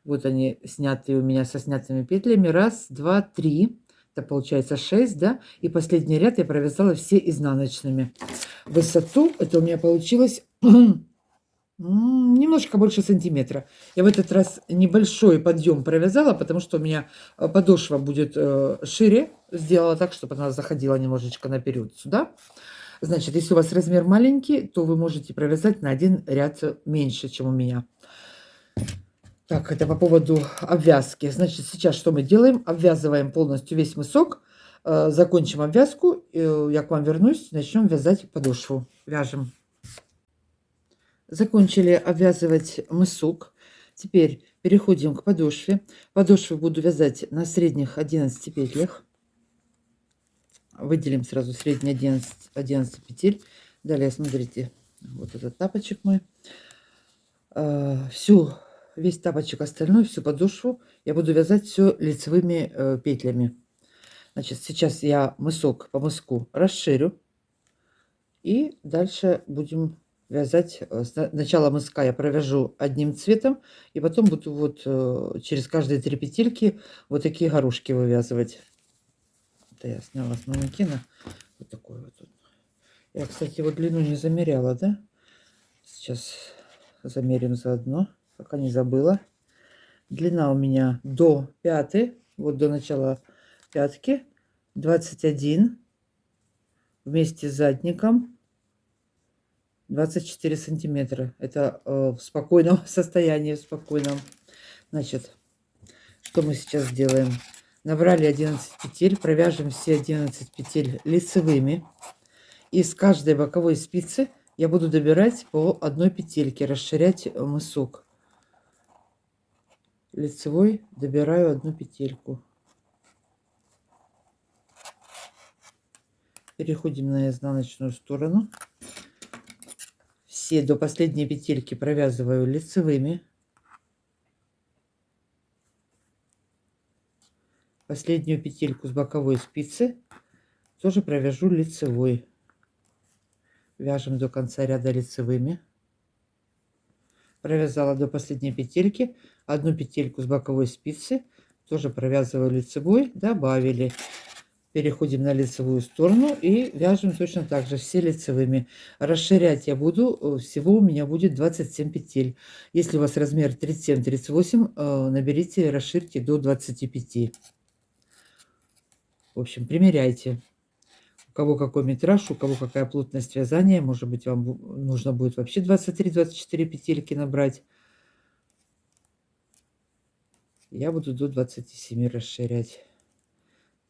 Вот они снятые у меня со снятыми петлями. Раз, два, три. Это получается 6, да? И последний ряд я провязала все изнаночными. Высоту это у меня получилось немножко больше сантиметра. Я в этот раз небольшой подъем провязала, потому что у меня подошва будет шире. Сделала так, чтобы она заходила немножечко наперед сюда. Значит, если у вас размер маленький, то вы можете провязать на один ряд меньше, чем у меня. Так, это по поводу обвязки. Значит, сейчас что мы делаем? Обвязываем полностью весь мысок. Закончим обвязку. Я к вам вернусь. Начнем вязать подошву. Вяжем. Закончили обвязывать мысок. Теперь переходим к подошве. Подошву буду вязать на средних 11 петлях. Выделим сразу средние 11 петель. Далее, смотрите, вот этот тапочек мой. Весь тапочек остальной, всю подошву я буду вязать все лицевыми петлями. Значит, сейчас я мысок по мыску расширю. И дальше будем вязать. Сначала мыска я провяжу одним цветом, и потом буду вот через каждые 3 петельки вот такие горошки вывязывать. Это я сняла с манекена. Вот такой вот. Я, кстати, его длину не замеряла, да? Сейчас замерим заодно, пока не забыла. Длина у меня до пятой, вот до начала пятки, 21. Вместе с задником 24 сантиметра. Это в спокойном состоянии, в спокойном. Значит, что мы сейчас делаем? Набрали 11 петель, провяжем все 11 петель лицевыми. И с каждой боковой спицы я буду добирать по одной петельке, расширять мысок. Лицевой добираю одну петельку. Переходим на изнаночную сторону. Все до последней петельки провязываю лицевыми. Последнюю петельку с боковой спицы тоже провяжу лицевой. Вяжем до конца ряда лицевыми. Провязала до последней петельки, одну петельку с боковой спицы тоже провязываю лицевой, добавили. Переходим на лицевую сторону и вяжем точно так же все лицевыми. Расширять я буду, всего у меня будет 27 петель. Если у вас размер 37-38, наберите, расширьте до 25. В общем, примеряйте. У кого какой метраж, у кого какая плотность вязания. Может быть, вам нужно будет вообще 23-24 петельки набрать. Я буду до 27 расширять.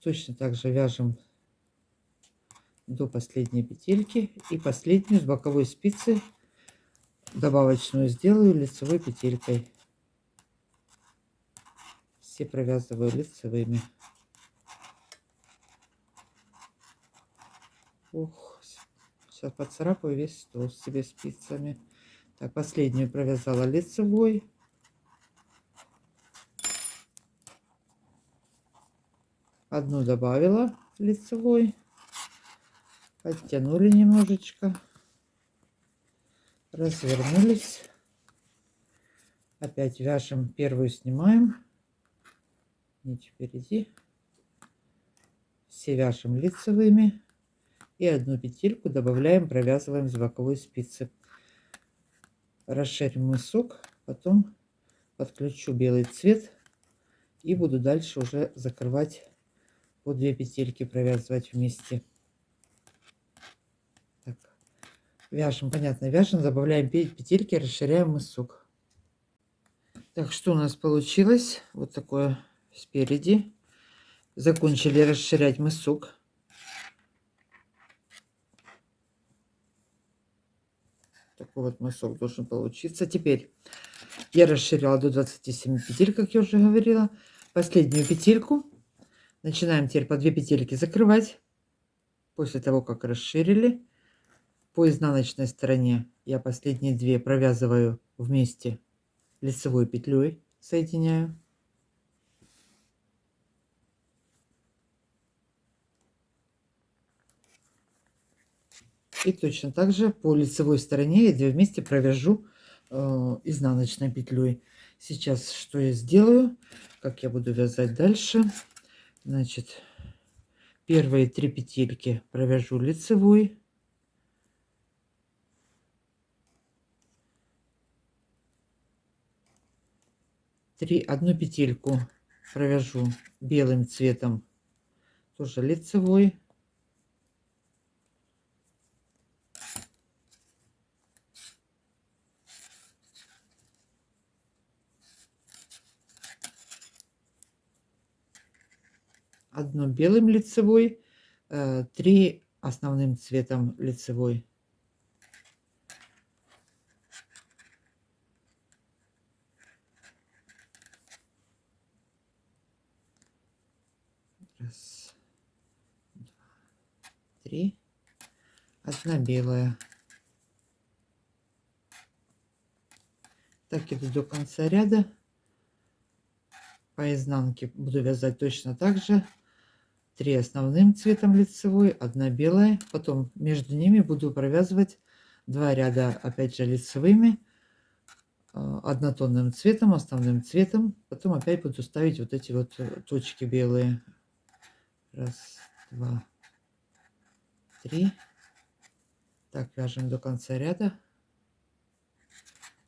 Точно так же вяжем до последней петельки. И последнюю с боковой спицы добавочную сделаю лицевой петелькой. Все провязываю лицевыми. Ух, сейчас поцарапаю весь стол себе спицами. Так, последнюю провязала лицевой. Одну добавила лицевой. Подтянули немножечко. Развернулись. Опять вяжем, первую снимаем. Нить впереди. Все вяжем лицевыми. И одну петельку добавляем, провязываем с боковой спицы. Расширим мысок, потом подключу белый цвет и буду дальше уже закрывать по 2 петельки, провязывать вместе. Так. Вяжем, понятно, вяжем, добавляем петельки, расширяем мысок. Так, что у нас получилось? Вот такое спереди. Закончили расширять мысок. Такой вот мысок должен получиться. Теперь я расширяла до 27 петель, как я уже говорила. Последнюю петельку начинаем теперь по 2 петельки закрывать. После того, как расширили, по изнаночной стороне я последние 2 провязываю вместе лицевой петлей, соединяю. И точно так же по лицевой стороне я 2 вместе провяжу изнаночной петлей. Сейчас что я сделаю, как я буду вязать дальше. Значит, первые 3 петельки провяжу лицевой. Одну петельку провяжу белым цветом, тоже лицевой. Одну белым лицевой, 3 основным цветом лицевой. Раз, два, 3. Одна белая. Так иду до конца ряда. По изнанке буду вязать точно так же. 3 основным цветом лицевой, 1 белая. Потом между ними буду провязывать 2 ряда опять же лицевыми, однотонным цветом, основным цветом. Потом опять буду ставить вот эти вот точки белые. Раз, два, три. Так, вяжем до конца ряда.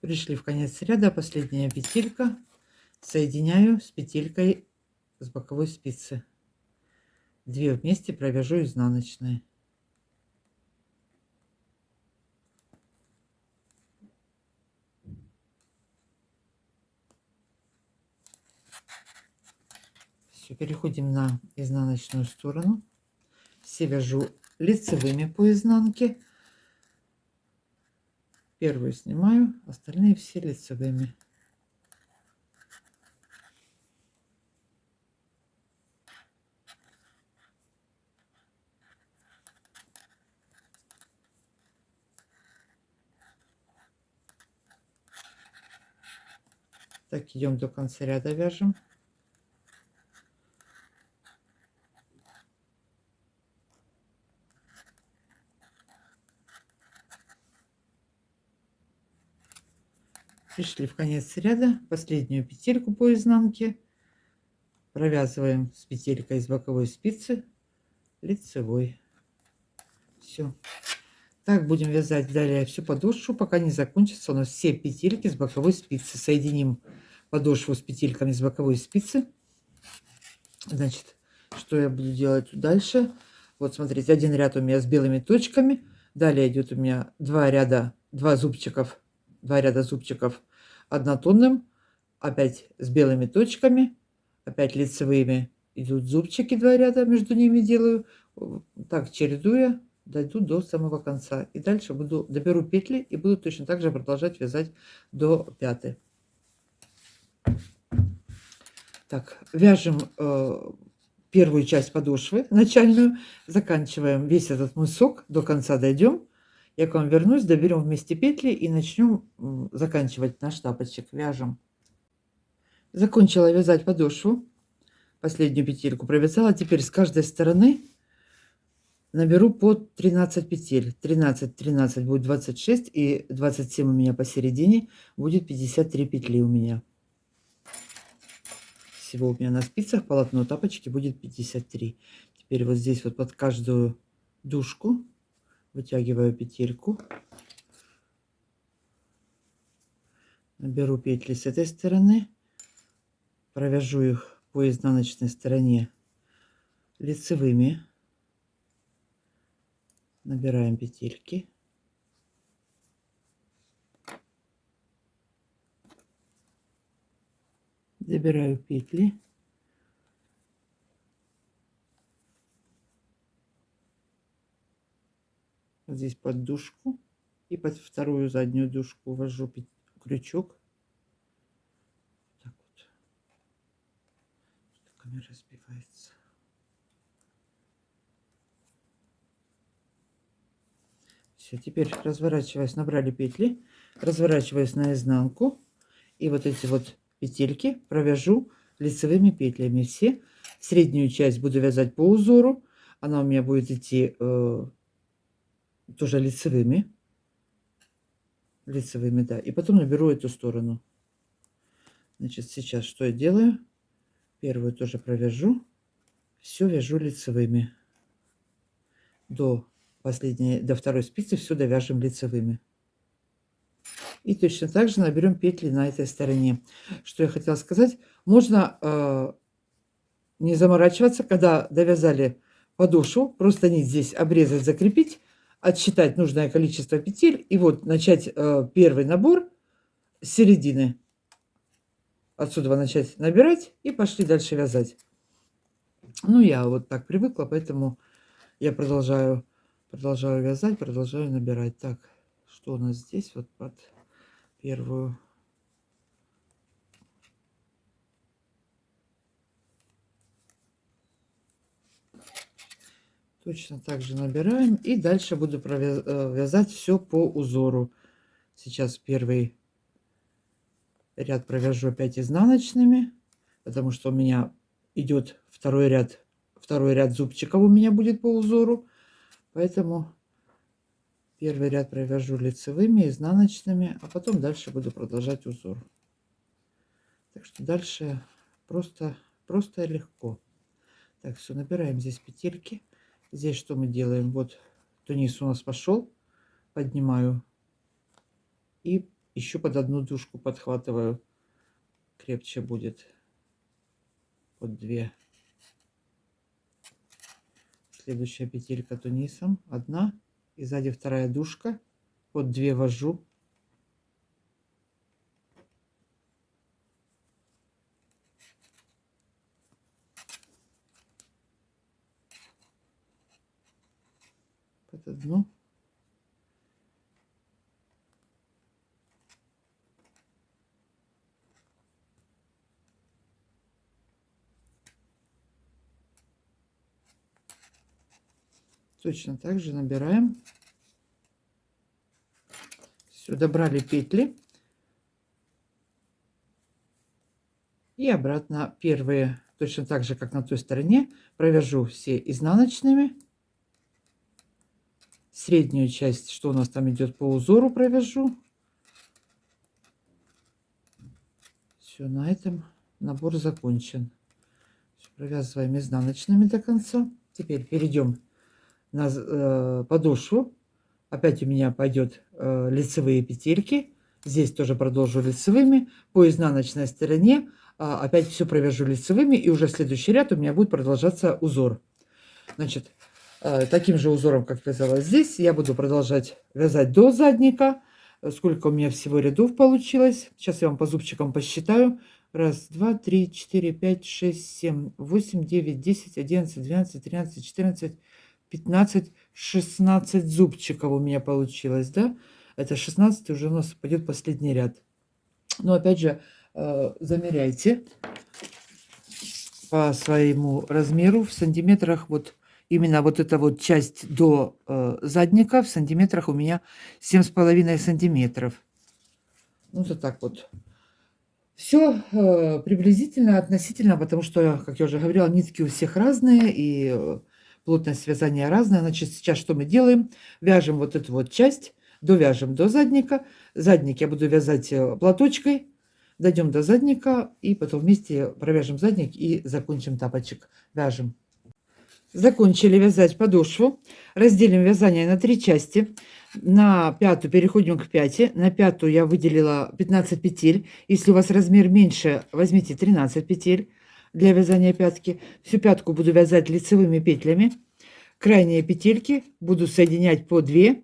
Пришли в конец ряда, последняя петелька. Соединяю с петелькой с боковой спицы. 2 вместе провяжу изнаночные. Все, переходим на изнаночную сторону. Все вяжу лицевыми по изнанке. Первую снимаю, остальные все лицевыми. Так, идем до конца ряда, вяжем. Пришли в конец ряда, последнюю петельку по изнанке провязываем с петелькой из боковой спицы лицевой. Все. Так будем вязать далее всю подошву, пока не закончатся у нас все петельки с боковой спицы. Соединим подошву с петельками с боковой спицы. Значит, что я буду делать дальше? Вот смотрите, один ряд у меня с белыми точками. Далее идет у меня 2 ряда, 2 зубчиков, 2 ряда зубчиков однотонным. Опять с белыми точками. Опять лицевыми идут зубчики, 2 ряда между ними делаю. Так, чередуя, дойду до самого конца. И дальше доберу петли и буду точно так же продолжать вязать до 5. Так, вяжем первую часть подошвы, начальную, заканчиваем весь этот мысок, до конца дойдем. Я к вам вернусь, доберем вместе петли и начнем заканчивать наш тапочек. Вяжем. Закончила вязать подошву, последнюю петельку провязала. Теперь с каждой стороны наберу по 13 петель. 13, 13 будет 26, и 27 у меня посередине будет 53 петли у меня. Всего у меня на спицах полотно тапочки будет 53. Теперь вот здесь вот под каждую дужку вытягиваю петельку, наберу петли с этой стороны, провяжу их по изнаночной стороне лицевыми, набираем петельки, добираю петли, вот здесь под дужку и под вторую заднюю дужку ввожу крючок. Так вот. Камера разбивается. Все, теперь разворачиваясь, набрали петли, разворачиваясь наизнанку, и вот эти вот петельки провяжу лицевыми петлями все. Среднюю часть буду вязать по узору, она у меня будет идти тоже лицевыми, да, и потом наберу эту сторону. Значит, сейчас что я делаю? Первую тоже провяжу, все вяжу лицевыми до последней, до второй спицы, все довяжем лицевыми. И точно так же наберем петли на этой стороне. Что я хотела сказать, можно не заморачиваться, когда довязали подошву, просто нить здесь обрезать, закрепить, отсчитать нужное количество петель и вот начать первый набор с середины. Отсюда начать набирать и пошли дальше вязать. Ну, я вот так привыкла, поэтому я продолжаю вязать, продолжаю набирать. Так, что у нас здесь вот под первую? Точно так же набираем. И дальше буду вязать все по узору. Сейчас первый ряд провяжу опять изнаночными, потому что у меня идет второй ряд зубчиков у меня будет по узору. Поэтому Первый ряд провяжу лицевыми, изнаночными, а потом дальше буду продолжать узор. Так что дальше просто и легко. Так, все, набираем здесь петельки. Здесь что мы делаем? Вот тунис у нас пошел, поднимаю и еще под одну дужку подхватываю, крепче будет. Вот 2. Следующая петелька тунисом, 1, и сзади 2 дужка, под 2 вожу. Под одну. Точно так же набираем. Все, добрали петли. И обратно первые, точно так же, как на той стороне, провяжу все изнаночными. Среднюю часть, что у нас там идет по узору, провяжу. Все, на этом набор закончен. Все, провязываем изнаночными до конца. Теперь перейдем на подошву. Опять у меня пойдет лицевые петельки. Здесь тоже продолжу лицевыми. По изнаночной стороне опять все провяжу лицевыми. И уже следующий ряд у меня будет продолжаться узор. Значит, таким же узором, как вязала здесь, я буду продолжать вязать до задника. Сколько у меня всего рядов получилось. Сейчас я вам по зубчикам посчитаю. 1, 2, 3, 4, 5, 6, 7, 8, 9, 10, 11, 12, 13, 14, 15, 16 зубчиков у меня получилось, да? Это 16 уже у нас пойдет последний ряд. Но опять же, замеряйте по своему размеру в сантиметрах. Вот именно вот эта вот часть до задника в сантиметрах у меня 7,5 сантиметров. Ну, это так вот. Все приблизительно, относительно, потому что, как я уже говорила, нитки у всех разные, и плотность вязания разная. Значит, сейчас что мы делаем? Вяжем вот эту вот часть, довяжем до задника. Задник я буду вязать платочкой. Дойдем до задника, и потом вместе провяжем задник и закончим тапочек. Вяжем. Закончили вязать подошву. Разделим вязание на 3 части. На пятую переходим к пяти. На пятую я выделила 15 петель. Если у вас размер меньше, возьмите 13 петель для вязания пятки. Всю пятку буду вязать лицевыми петлями. Крайние петельки буду соединять по 2.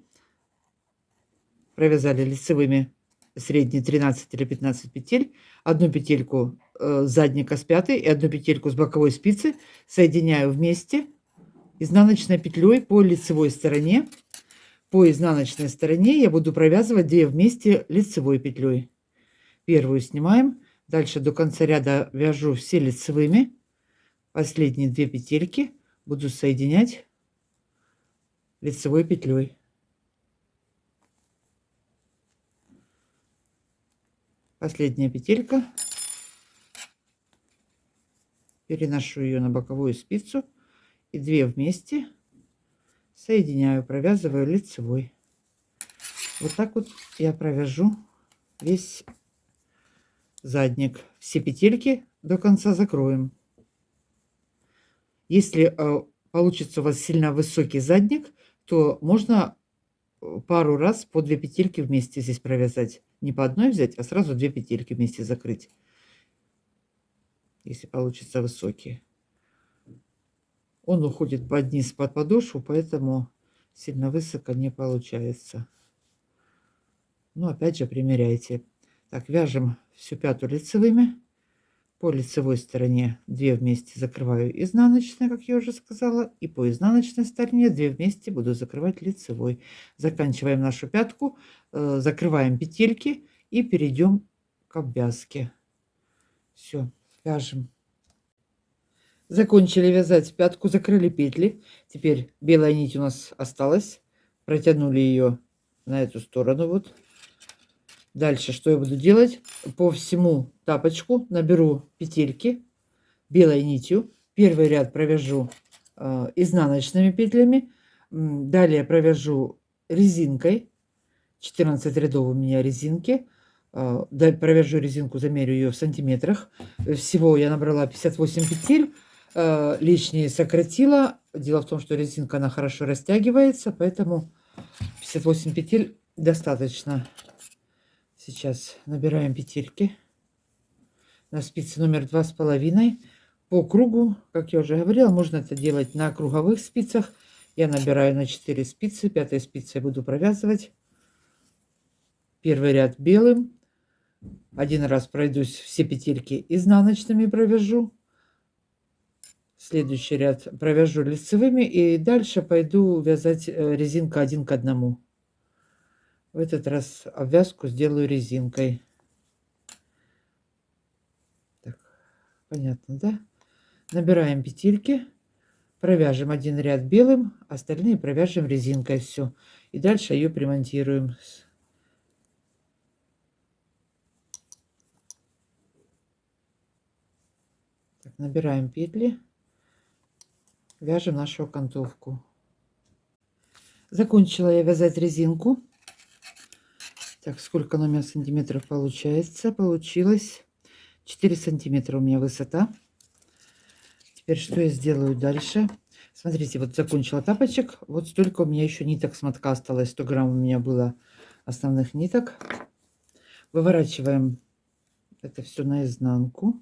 Провязали лицевыми средние 13 или 15 петель. Одну петельку задника с пятой и одну петельку с боковой спицы соединяю вместе изнаночной петлей по лицевой стороне. По изнаночной стороне я буду провязывать 2 вместе лицевой петлей. Первую снимаем. Дальше до конца ряда вяжу все лицевыми. Последние 2 петельки буду соединять лицевой петлей. Последняя петелька. Переношу ее на боковую спицу. И 2 вместе соединяю, провязываю лицевой. Вот так вот я провяжу весь задник. Все петельки до конца закроем. Если получится у вас сильно высокий задник, то можно пару раз по 2 петельки вместе здесь провязать. Не по одной взять, а сразу 2 петельки вместе закрыть. Если получится высокий. Он уходит под низ, под подошву, поэтому сильно высоко не получается. Но опять же примеряйте. Так, вяжем всю пятую лицевыми. По лицевой стороне 2 вместе закрываю изнаночной, как я уже сказала. И по изнаночной стороне 2 вместе буду закрывать лицевой. Заканчиваем нашу пятку, закрываем петельки и перейдем к обвязке. Все, вяжем. Закончили вязать пятку, закрыли петли. Теперь белая нить у нас осталась. Протянули ее на эту сторону. Вот. Дальше что я буду делать? По всему тапочку наберу петельки белой нитью. Первый ряд провяжу изнаночными петлями. Далее провяжу резинкой. 14 рядов у меня резинки. Провяжу резинку, замерю ее в сантиметрах. Всего я набрала 58 петель. Лишние сократила. Дело в том, что резинка, она хорошо растягивается, поэтому 58 петель достаточно. Сейчас набираем петельки на спице номер 2,5 по кругу. Как я уже говорила, можно это делать на круговых спицах. Я набираю на 4 спицы, 5-й спицей буду провязывать. Первый ряд белым. Один раз пройдусь, все петельки изнаночными провяжу. Следующий ряд провяжу лицевыми и дальше пойду вязать резинка 1 к 1. В этот раз обвязку сделаю резинкой. Так, понятно, да? Набираем петельки, провяжем один ряд белым, остальные провяжем резинкой, все. И дальше ее примонтируем. Так, набираем петли, вяжем нашу окантовку. Закончила я вязать резинку. Так, сколько у меня сантиметров получается? Получилось 4 сантиметра у меня высота. Теперь что я сделаю дальше? Смотрите, вот закончила тапочек. Вот столько у меня еще ниток с мотка осталось. 100 грамм у меня было основных ниток. Выворачиваем это все наизнанку.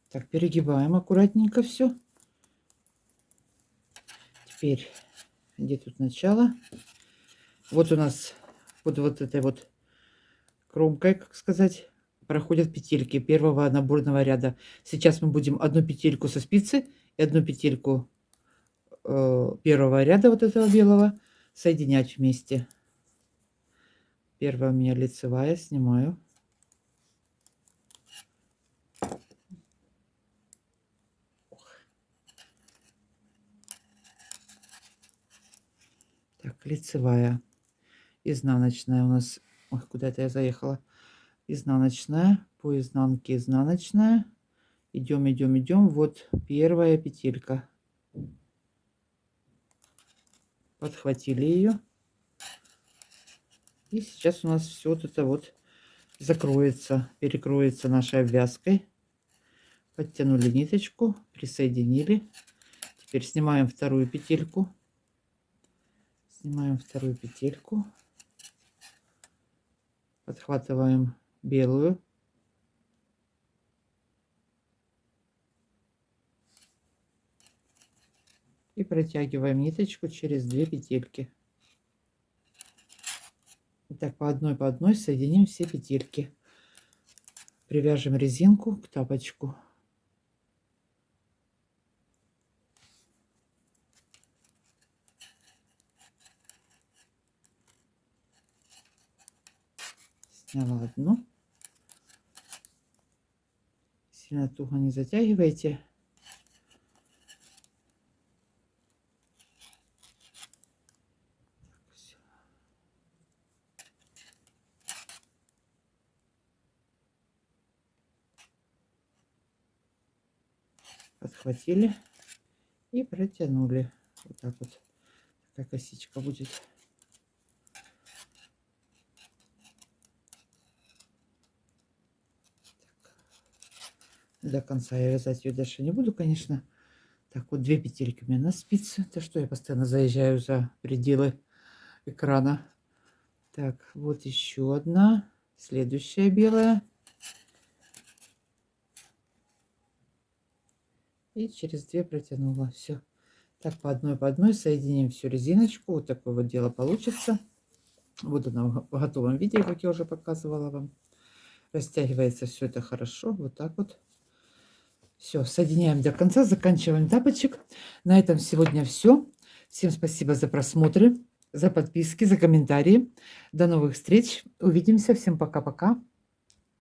Так, перегибаем аккуратненько все. Теперь, где тут начало? Вот у нас под вот этой вот кромкой, как сказать, проходят петельки первого наборного ряда. Сейчас мы будем одну петельку со спицы и одну петельку первого ряда вот этого белого соединять вместе. Первая у меня лицевая, снимаю. Так, лицевая, изнаночная у нас. Ой, куда-то я заехала. Изнаночная, по изнанке изнаночная. Идем, идем, идем. Вот первая петелька. Подхватили ее. И сейчас у нас все вот это вот закроется, перекроется нашей обвязкой. Подтянули ниточку, присоединили. Теперь снимаем вторую петельку. Снимаем вторую петельку. Подхватываем белую. И протягиваем ниточку через 2 петельки. Так, по одной соединим все петельки. Привяжем резинку к тапочку. Сняла одну. Сильно туго не затягивайте. Подхватили и протянули. Вот так вот. Такая косичка будет. Так. До конца я вязать ее дальше не буду, конечно. Так, вот 2 петельки у меня на спице. Это что, я постоянно заезжаю за пределы экрана. Так, вот еще одна. Следующая белая. И через 2 протянула. Все. Так, по одной соединим всю резиночку. Вот такое вот дело получится. Вот она в готовом виде, как я уже показывала вам. Растягивается все это хорошо. Вот так вот. Все, соединяем до конца, заканчиваем тапочек. На этом сегодня все. Всем спасибо за просмотры, за подписки, за комментарии. До новых встреч. Увидимся. Всем пока-пока.